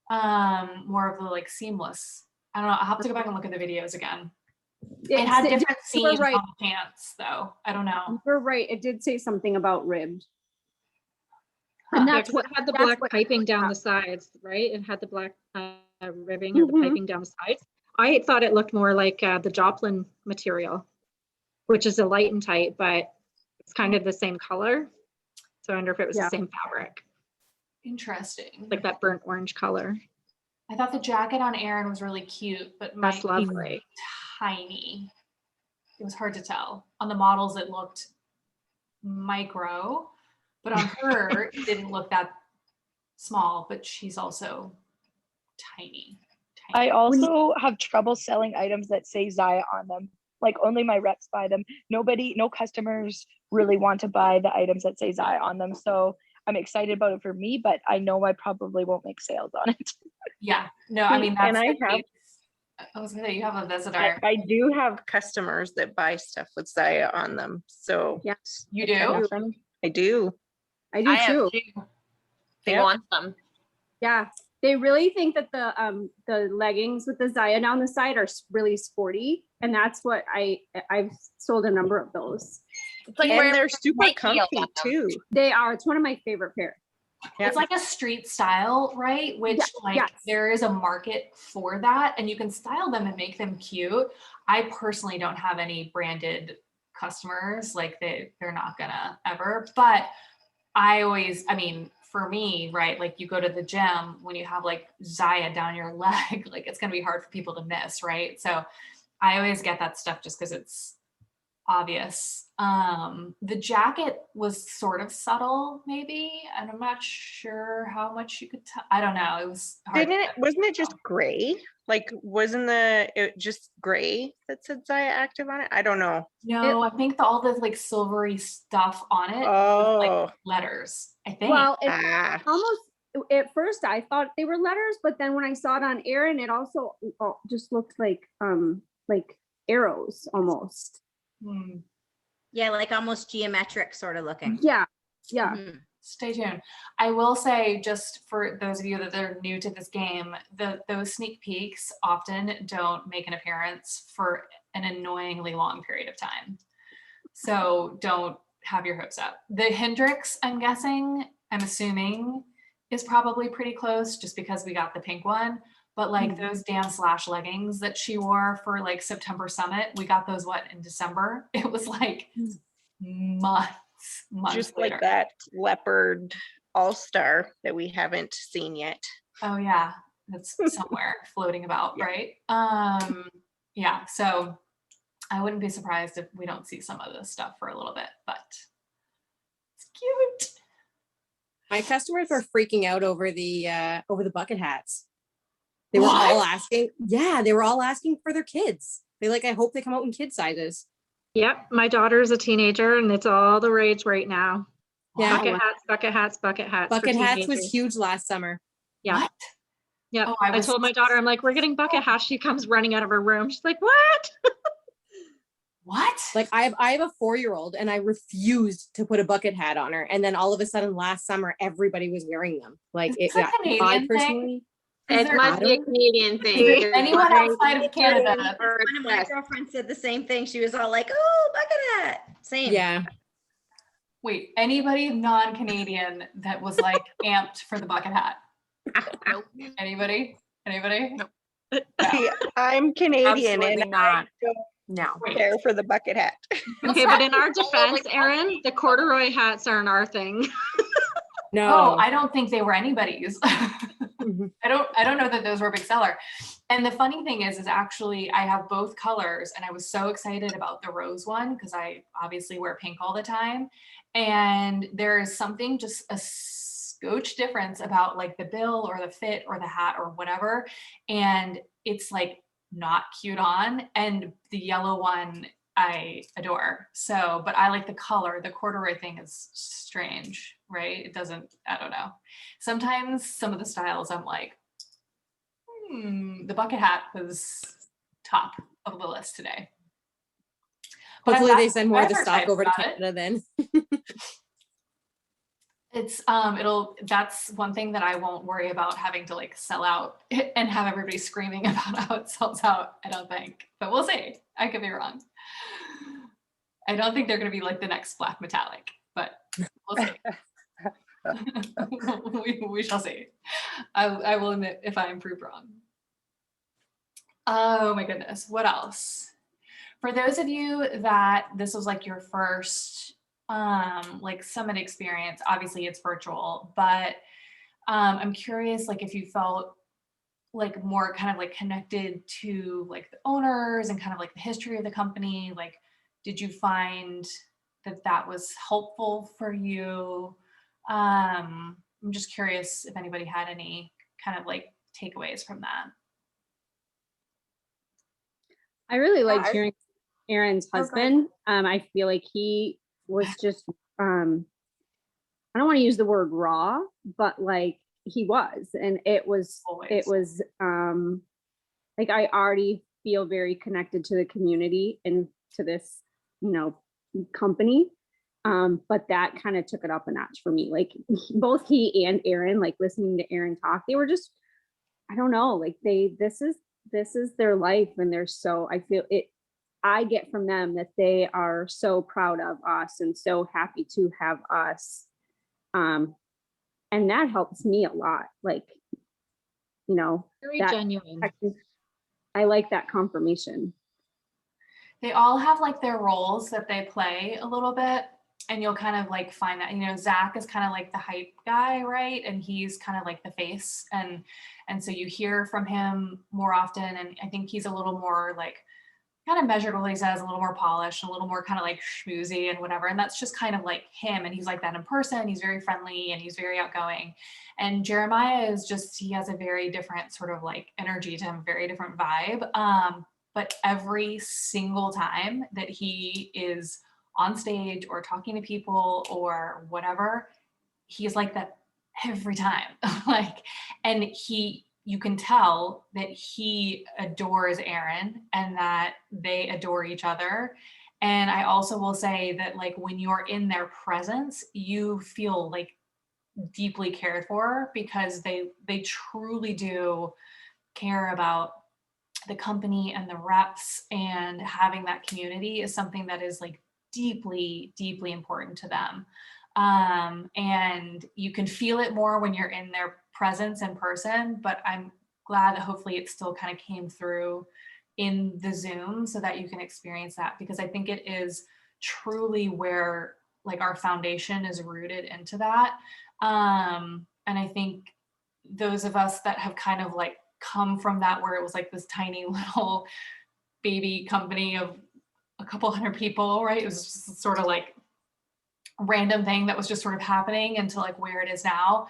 More of the like seamless. I don't know. I'll have to go back and look at the videos again. It had different you were seams right. on the pants though. I don't know. You're right. It did say something about ribbed. Huh. And Yeah, that's 'cause what it had the that's black what- piping down the sides, right? It had the black ribbing or the Mhm. piping down the sides. I thought it looked more like the Joplin material, which is a light and tight, but it's kind of the same color. So I wonder if it was Yeah. the same fabric, Interesting. like that burnt orange color. I thought the jacket on Erin was really cute, but might That's be lovely. tiny. It was hard to tell. On the models, it looked micro, but on her, it didn't look that small, but she's also tiny. I also have trouble selling items that say Zaya on them. Like only my reps buy them. No customers really want to buy the items that say Zaya on them. So I'm excited about it for me, but I know I probably won't make sales on it. Yeah, no, I mean, that's And I the have- case. I was gonna say, you have a visitor. I do have customers that buy stuff with Zaya on them. So Yes, You I do? have- I do. I do too. They Yep. want them. Yeah, they really think that the leggings with the Zaya down the side are really sporty, and that's what I've sold a number of those. It's like, and they're super comfy too. They are. It's one of my favorite pairs. It's like a street style, right? Which there is a market for that, and you can style them and make them cute. I personally don't have any branded customers, like they're not gonna ever, but I mean, for me, right, like you go to the gym, when you have like Zaya down your leg, like it's gonna be hard for people to miss, right? So I always get that stuff just because it's obvious. The jacket was sort of subtle, maybe, and I'm not sure how much you could tell. I don't know. It was hard. Wasn't it just gray? Like, wasn't it just gray that said Zaya Active on it? I don't know. No, I think all the like silvery stuff on it was like letters, I think. Well, almost at first I thought they were letters, but then when I saw it on Erin, it also just looked like arrows almost. Yeah, like almost geometric sort of looking. Yeah. Stay tuned. I will say, just for those of you that are new to this game, those sneak peeks often don't make an appearance for an annoyingly long period of time. So don't have your hopes up. The Hendrix, I'm assuming, is probably pretty close just because we got the pink one. But like those damn slash leggings that she wore for like September Summit, we got those in December. It was like months just later. Like that leopard all-star that we haven't seen yet. Oh yeah, that's somewhere floating about, right? Yeah, so I wouldn't be surprised if we don't see some of this stuff for a little bit, but it's cute. My customers were freaking out over the bucket hats. They were all asking. Yeah, they were all asking for their kids. They like, I hope they come out in kid sizes. Yep, my daughter's a teenager and it's all the rage right now. Yeah. Bucket hats. Bucket hats was huge last summer. Yeah. What? Yeah. Oh, I told my daughter, I'm like, we're getting bucket hats. She comes running out of her room. She's like, what? What? Like I have a 4-year-old and I refused to put a bucket hat on her. And then all of a sudden last summer, everybody was wearing them. Like I personally. It must be a Canadian thing. Anyone outside of Canada? One of my girlfriends said the same thing. She was all like, "Oh, bucket hat." Same. Yeah. Wait, anybody non-Canadian that was like amped for the bucket hat? Nope. Anybody? Nope. See, I'm Canadian Absolutely and not. I don't care for the bucket hat. Okay, but in our defense, Erin, the corduroy hats aren't our thing. No. Oh, I don't think they were anybody's. I don't know that those were a big seller. And the funny thing is actually I have both colors and I was so excited about the rose one because I obviously wear pink all the time. And there is something just a scotch difference about like the bill or the fit or the hat or whatever. And it's like not cute on. And the yellow one I adore. So, but I like the color. The corduroy thing is strange, right? It doesn't, I don't know. Sometimes some of the styles I'm like, the bucket hat was top of the list today. But hopefully they send more of the stock over to Canada then. It's that's one thing that I won't worry about having to like sell out and have everybody screaming about how it sells out, I don't think. But we'll see. I could be wrong. I don't think they're going to be like the next black metallic, but we'll see. we shall see. I will admit if I am proved wrong. Oh my goodness. What else? For those of you that this was like your first like summit experience, obviously it's virtual, but I'm curious like if you felt like more kind of like connected to like the owners and kind of like the history of the company. Like, did you find that was helpful for you? I'm just curious if anybody had any kind of like takeaways from that. I really liked hearing Erin's husband. I feel like he was just I don't want to use the word raw, but like he was, and it was like I already feel very connected to the community and to this company, but that kind of took it up a notch for me. Like both he and Erin, like listening to Erin talk, they were just, I don't know, like this is their life, and they're so, I feel it, I get from them that they are so proud of us and so happy to have us. And that helps me a lot. Like, you know, Very that genuine. I like that confirmation. They all have like their roles that they play a little bit, and you'll kind of like find that, you know, Zach is kind of like the hype guy, right? And he's kind of like the face, and so you hear from him more often, and I think he's a little more like kind of measured what he says, a little more polished, a little more kind of like schmoozy and whatever. And that's just kind of like him. And he's like that in person. He's very friendly and he's very outgoing. And Jeremiah is just, he has a very different sort of like energy to him, very different vibe. But every single time that he is on stage or talking to people or whatever, he's like that every time. Like, and you can tell that he adores Aaron and that they adore each other. And I also will say that like when you're in their presence, you feel like deeply cared for, because they truly do care about the company and the reps, and having that community is something that is like deeply, deeply important to them. And you can feel it more when you're in their presence in person, but I'm glad that hopefully it still kind of came through in the Zoom so that you can experience that, because I think it is truly where like our foundation is rooted into that. And I think those of us that have kind of like come from that, where it was like this tiny little baby company of a couple hundred people, right? It was just sort of like random thing that was just sort of happening into like where it is now,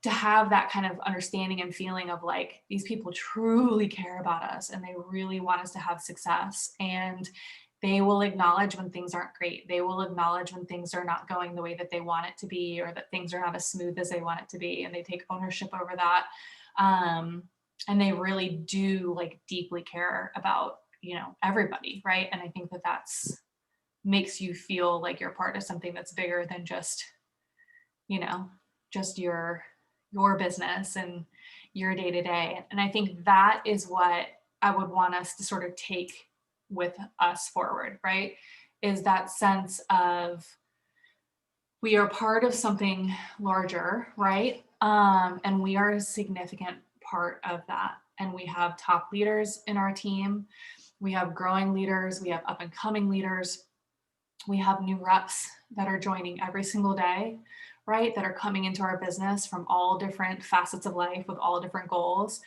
to have that kind of understanding and feeling of like, these people truly care about us and they really want us to have success, and they will acknowledge when things aren't great. They will acknowledge when things are not going the way that they want it to be, or that things are not as smooth as they want it to be, and they take ownership over that. And they really do like deeply care about, you know, everybody, right? And I think that that's makes you feel like you're part of something that's bigger than just, you know, just your business and your day to day. And I think that is what I would want us to sort of take with us forward, right? Is that sense of we are part of something larger, right? And we are a significant part of that. And we have top leaders in our team. We have growing leaders. We have up and coming leaders. We have new reps that are joining every single day, right? That are coming into our business from all different facets of life with all different goals.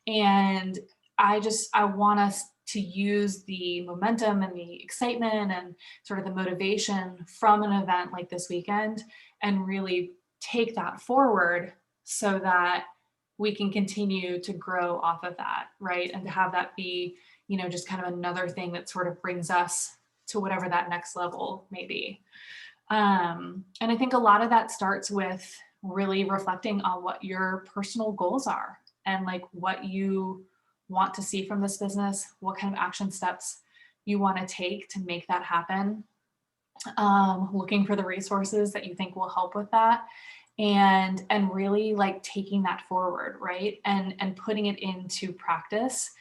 And I want us to use the momentum and the excitement and sort of the motivation from an event like this weekend and really take that forward so that we can continue to grow off of that, right? And to have that be, you know, just kind of another thing that sort of brings us to whatever that next level may be. And I think a lot of that starts with really reflecting on what your personal goals are and like what you want to see from this business, what kind of action steps you want to take to make that happen. Looking for the resources that you think will help with that, and really like taking that forward, right? And putting it into practice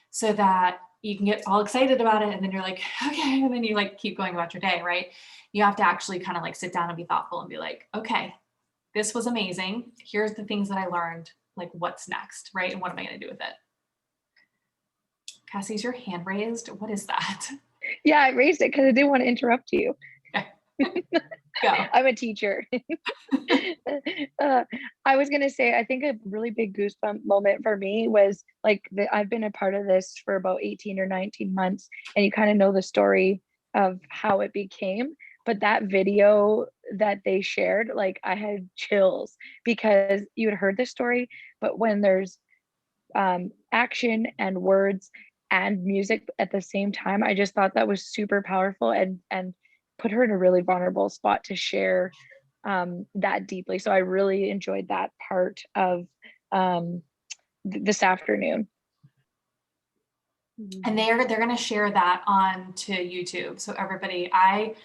so that you can get all excited about it, and then you're like, okay, and then you like keep going about your day, right? You have to actually kind of like sit down and be thoughtful and be like, okay, this was amazing. Here's the things that I learned. Like, what's next, right? And what am I going to do with it? Cassie, is your hand raised? What is that? Yeah, I raised it because I didn't want to interrupt you. Okay. Go. I'm a teacher. I was going to say, I think a really big goosebump moment for me was like, I've been a part of this for about 18 or 19 months, and you kind of know the story of how it became. But that video that they shared, like I had chills because you had heard the story, but when there's action and words and music at the same time, I just thought that was super powerful and put her in a really vulnerable spot to share that deeply. So I really enjoyed that part of this afternoon. And they're going to share that on to YouTube. So everybody, I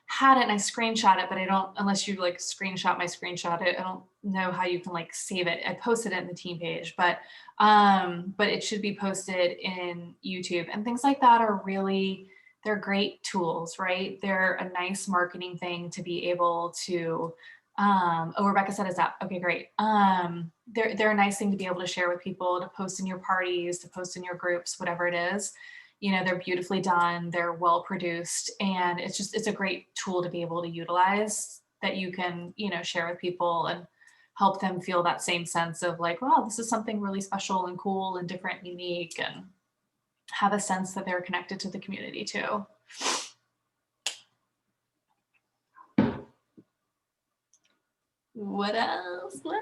had it and I screenshot it, but I don't, unless you like screenshot my screenshot it, I don't know how you can like save it. I posted it in the team page, but it should be posted in YouTube, and things like that are really they're great tools, right? They're a nice marketing thing to be able to, oh, Rebecca said it's up. Okay, great. They're a nice thing to be able to share with people, to post in your parties, to post in your groups, whatever it is. You know, they're beautifully done, they're well produced, and it's a great tool to be able to utilize that you can, you know, share with people and help them feel that same sense of like, wow, this is something really special and cool and different and unique, and have a sense that they're connected to the community too. What else? What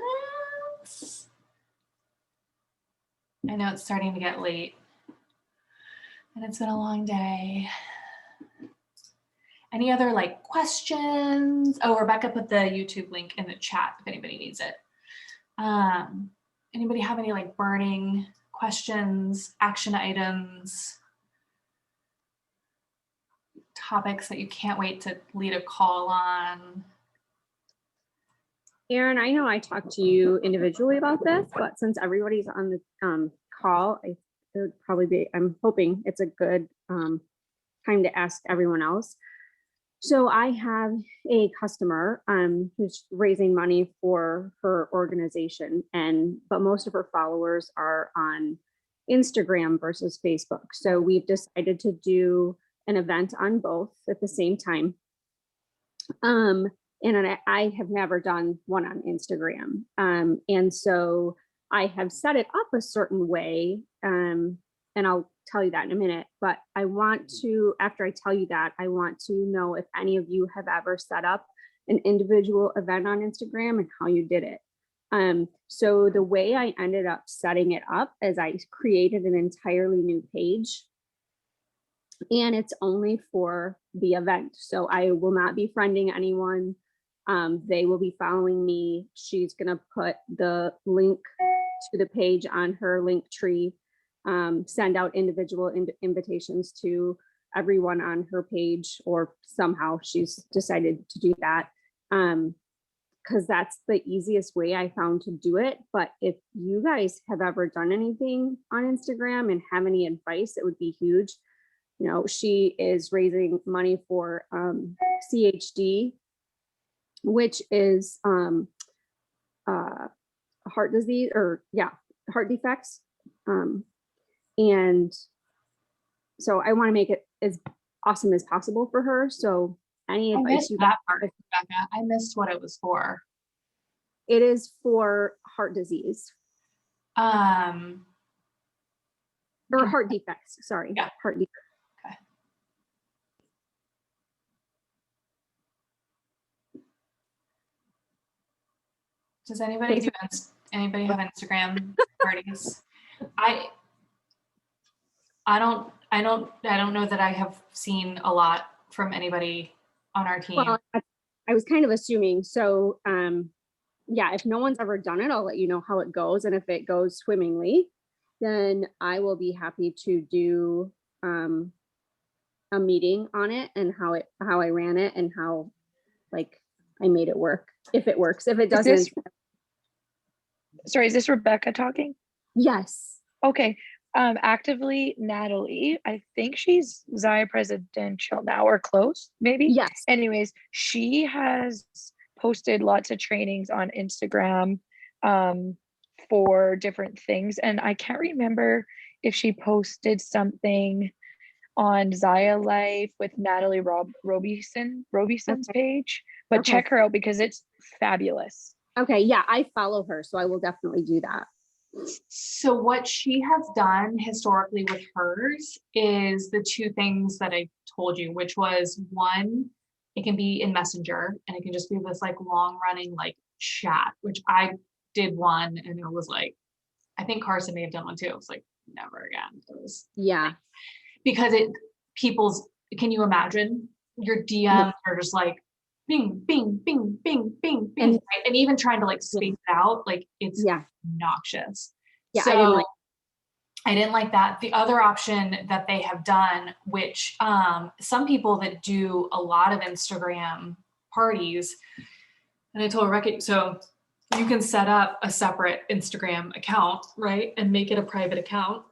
else? I know it's starting to get late and it's been a long day. Any other like questions? Oh, Rebecca put the YouTube link in the chat if anybody needs it. Anybody have any like burning questions, action items, topics that you can't wait to lead a call on? Erin, I know I talked to you individually about this, but since everybody's on the call, it would probably be, I'm hoping it's a good time to ask everyone else. So I have a customer who's raising money for her organization, but most of her followers are on Instagram versus Facebook. So we've decided to do an event on both at the same time. And I have never done one on Instagram. And so I have set it up a certain way, and I'll tell you that in a minute, but I want to, after I tell you that, I want to know if any of you have ever set up an individual event on Instagram and how you did it. So the way I ended up setting it up is I created an entirely new page, and it's only for the event. So I will not be friending anyone. They will be following me. She's gonna put the link to the page on her link tree, send out individual invitations to everyone on her page, or somehow she's decided to do that. Because that's the easiest way I found to do it. But if you guys have ever done anything on Instagram and have any advice, it would be huge. You know, she is raising money for CHD, which is heart disease, or heart defects. And so I want to make it as awesome as possible for her. So any advice you got? Rebecca, I missed what it was for. It is for heart disease. Or heart defects, sorry. Yeah. Heart defects. Okay. Does anybody anybody have Instagram parties? I don't know that I have seen a lot from anybody on our team. Well, I was kind of assuming. So yeah, if no one's ever done it, I'll let you know how it goes. And if it goes swimmingly, then I will be happy to do a meeting on it and how I ran it and how like I made it work. If it works, if it doesn't. Sorry, is this Rebecca talking? Yes. Okay. Actively Natalie, I think she's Zaya presidential now, or close, maybe. Yes. Anyways, she has posted lots of trainings on Instagram for different things, and I can't remember if she posted something on Zaya Life with Natalie Robison's page, but check her out because it's fabulous. Okay, yeah, I follow her, so I will definitely do that. So what she has done historically with hers is the two things that I told you, which was one, it can be in Messenger, and it can just be this like long running like chat, which I did one, and it was like, I think Carson may have done one too. It was like, never again. It was, yeah, because can you imagine your DMs are just like bing, bing, bing, bing, bing, bing, right? And even trying to like space it out, like it's obnoxious. Yeah, so I didn't like that. The other option that they have done, which some people that do a lot of Instagram parties, and I told Rebecca, so you can set up a separate Instagram account, right? And make it a private account.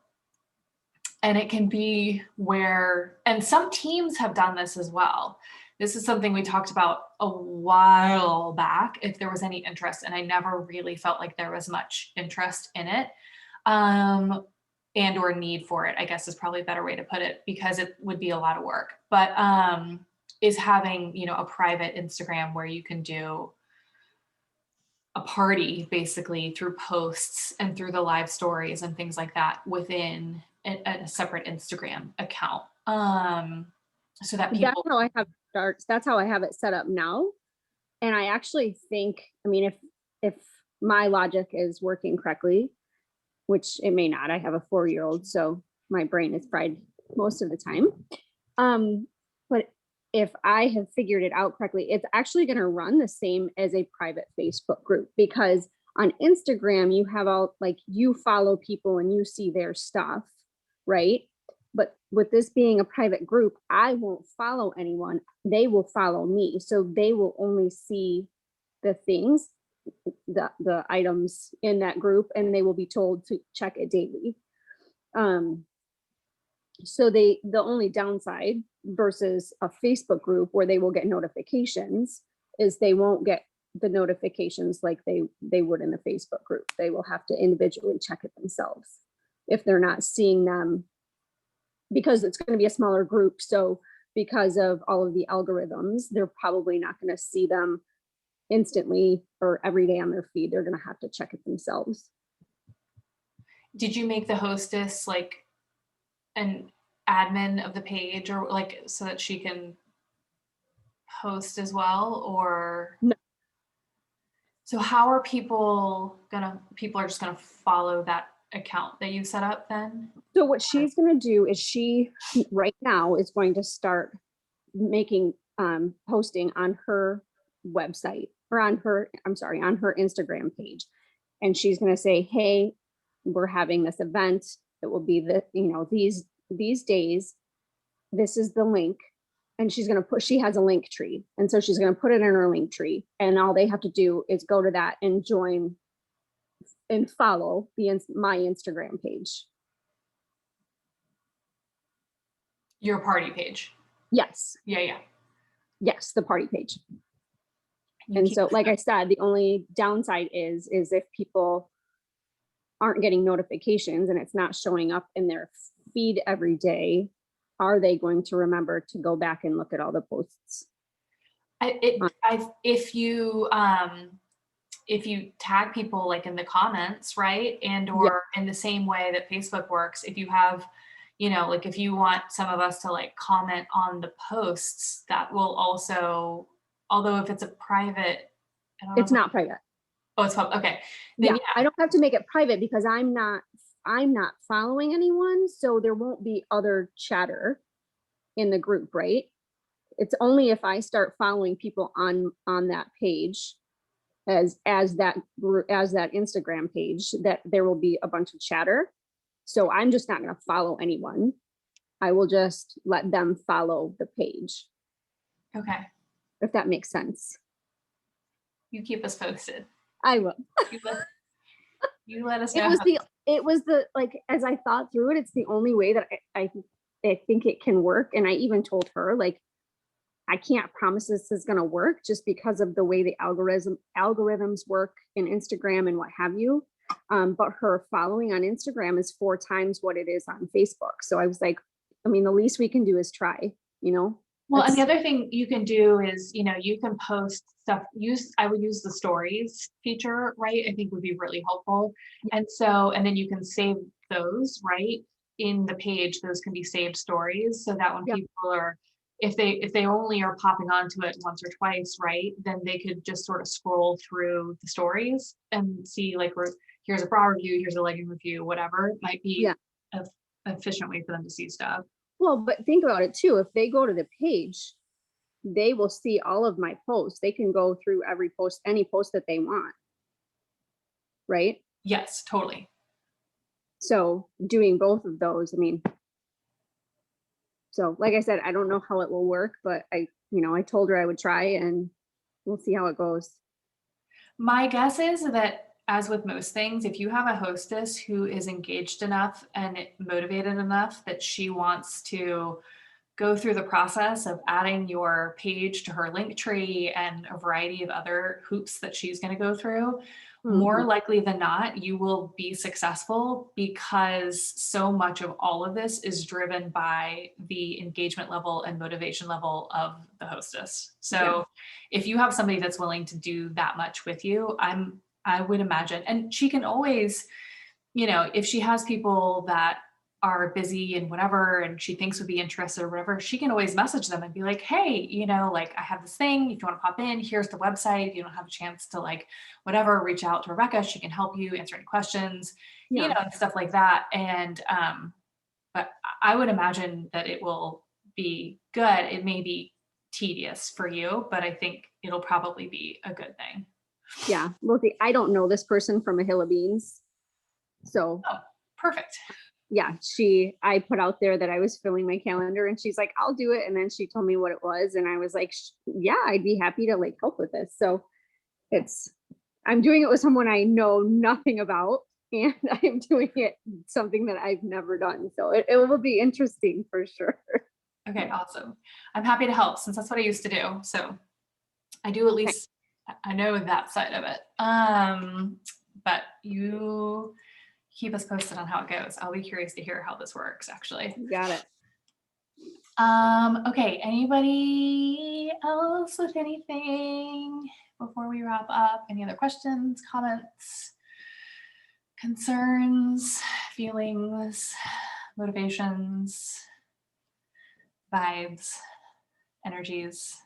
And it can be where, and some teams have done this as well. This is something we talked about a while back, if there was any interest, and I never really felt like there was much interest in it, and or need for it, I guess is probably a better way to put it, because it would be a lot of work. But is having, a private Instagram where you can do a party basically through posts and through the live stories and things like that within a separate Instagram account. So that people. That's how I have starts. That's how I have it set up now. And I actually think, I mean, if my logic is working correctly, which it may not, I have a 4-year-old, so my brain is fried most of the time. But if I have figured it out correctly, it's actually going to run the same as a private Facebook group, because on Instagram, you have all, like, you follow people and you see their stuff, right? But with this being a private group, I won't follow anyone. They will follow me. So they will only see the things, the items in that group, and they will be told to check it daily. So the only downside versus a Facebook group where they will get notifications is they won't get the notifications like they would in the Facebook group. They will have to individually check it themselves if they're not seeing them, because it's going to be a smaller group. So because of all of the algorithms, they're probably not going to see them instantly or every day on their feed. They're going to have to check it themselves. Did you make the hostess like an admin of the page, or like so that she can host as well, or no? So how are people are just gonna follow that account that you set up then? So what she's going to do is she right now is going to start making posting on her website, or on her Instagram page. And she's going to say, hey, we're having this event. It will be these days. This is the link. And she's going to she has a link tree. And so she's going to put it in her link tree. And all they have to do is go to that and join and follow my Instagram page. Your party page. Yes. Yeah. Yes, the party page. And so, like I said, the only downside is if people aren't getting notifications and it's not showing up in their feed every day, are they going to remember to go back and look at all the posts? If you tag people like in the comments, right? And or in the same way that Facebook works, if you have, like if you want some of us to like comment on the posts, that will also, although if it's a private, it's not private. Oh, it's public. Okay. Then, I don't have to make it private because I'm not following anyone. So there won't be other chatter in the group, right? It's only if I start following people on that page as that Instagram page that there will be a bunch of chatter. So I'm just not going to follow anyone. I will just let them follow the page. Okay. If that makes sense. You keep us posted. I will. You let us know. It was the like, as I thought through it, it's the only way that I think it can work. And I even told her, like, I can't promise this is going to work just because of the way the algorithms work in Instagram and what have you. But her following on Instagram is 4 times what it is on Facebook. So I was like, I mean, the least we can do is try, Well, and the other thing you can do is, you can post stuff. I would use the stories feature, right? I think would be really helpful. And then you can save those, right? In the page, those can be saved stories so that when people are, if they only are popping onto it once or twice, right? Then they could just sort of scroll through the stories and see like, here's a bra review, here's a legging review, whatever. It might be an efficient way for them to see stuff. Well, but think about it too. If they go to the page, they will see all of my posts. They can go through every post, any post that they want. Right? Yes, totally. So doing both of those, I mean, so like I said, I don't know how it will work, but I told her I would try and we'll see how it goes. My guess is that as with most things, if you have a hostess who is engaged enough and motivated enough that she wants to go through the process of adding your page to her link tree and a variety of other hoops that she's going to go through, more likely than not, you will be successful, because so much of all of this is driven by the engagement level and motivation level of the hostess. So if you have somebody that's willing to do that much with you, I would imagine, and she can always, you know, if she has people that are busy and whatever, and she thinks would be interested or whatever, she can always message them and be like, hey, you know, like I have this thing, if you want to pop in, here's the website. If you don't have a chance to like, whatever, reach out to Rebecca. She can help you answer any questions, you know, and stuff like that. And, but I would imagine that it will be good. It may be tedious for you, but I think it'll probably be a good thing. Yeah. Well, I don't know this person from a hill of beans. So. Oh, perfect. Yeah, I put out there that I was filling my calendar, and she's like, I'll do it. And then she told me what it was. And I was like, yeah, I'd be happy to like help with this. So I'm doing it with someone I know nothing about, and I'm doing it something that I've never done. So it will be interesting for sure. Okay, awesome. I'm happy to help, since that's what I used to do. So I do, at least I know that side of it. But you keep us posted on how it goes. I'll be curious to hear how this works, actually. Got it. Okay, anybody else with anything before we wrap up? Any other questions, comments, concerns, feelings, motivations, vibes, energies?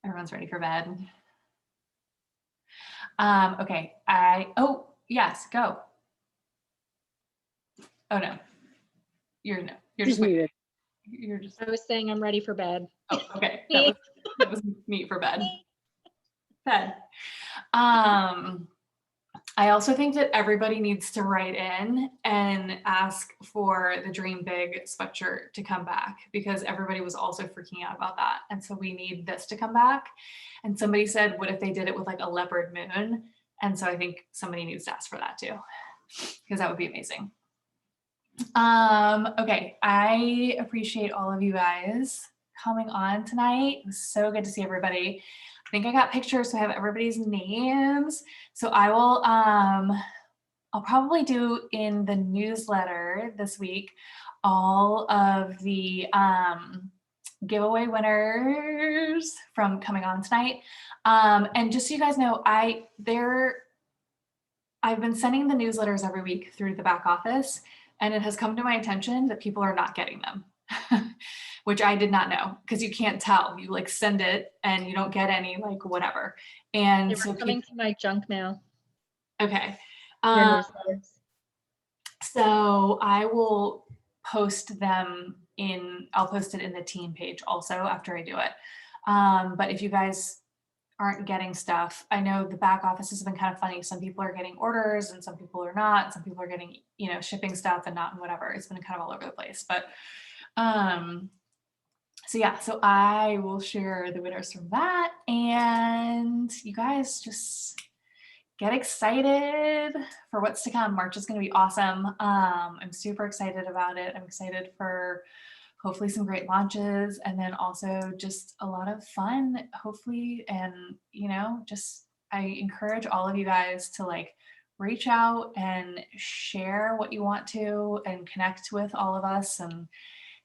Everyone's ready for bed. Okay, oh, yes, go. Oh no, you're just muted. You're just. I was saying I'm ready for bed. Oh, okay. That was me for bed. I also think that everybody needs to write in and ask for the Dream Big sweatshirt to come back, because everybody was also freaking out about that. And so we need this to come back. And somebody said, what if they did it with like a leopard moon? And so I think somebody needs to ask for that too, because that would be amazing. Okay, I appreciate all of you guys coming on tonight. It was so good to see everybody. I think I got pictures, so I have everybody's names. So I will, I'll probably do in the newsletter this week all of the giveaway winners from coming on tonight. And just so you guys know, I've been sending the newsletters every week through the back office, and it has come to my attention that people are not getting them. Which I did not know, because you can't tell. You like send it and you don't get any, like whatever. And They were coming to my junk mail. Okay. Your newsletters. So I will post them I'll post it in the team page also after I do it. But if you guys aren't getting stuff, I know the back office has been kind of funny. Some people are getting orders and some people are not. Some people are getting, you know, shipping stuff and not, and whatever. It's been kind of all over the place. But so yeah, so I will share the winners from that, and you guys just get excited for what's to come. March is going to be awesome. I'm super excited about it. I'm excited for hopefully some great launches, and then also just a lot of fun, hopefully. And, you know, just, I encourage all of you guys to like reach out and share what you want to and connect with all of us and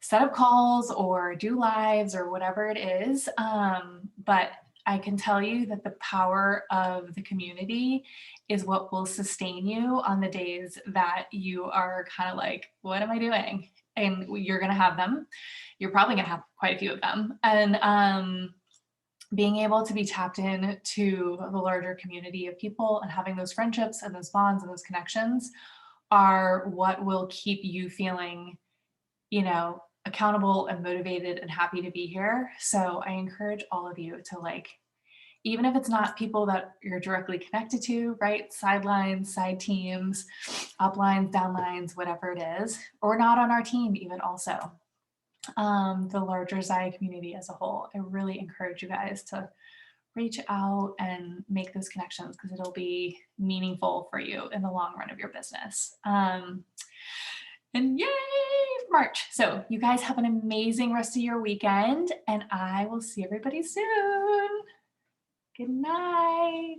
set up calls or do lives or whatever it is. But I can tell you that the power of the community is what will sustain you on the days that you are kind of like, what am I doing? And you're going to have them. You're probably going to have quite a few of them. And being able to be tapped in to the larger community of people and having those friendships and those bonds and those connections are what will keep you feeling, you know, accountable and motivated and happy to be here. So I encourage all of you to like, even if it's not people that you're directly connected to, right? Sidelines, side teams, uplines, downlines, whatever it is, or not on our team even also. The larger Zaya community as a whole. I really encourage you guys to reach out and make those connections because it'll be meaningful for you in the long run of your business. And yay, March. So you guys have an amazing rest of your weekend, and I will see everybody soon. Good night.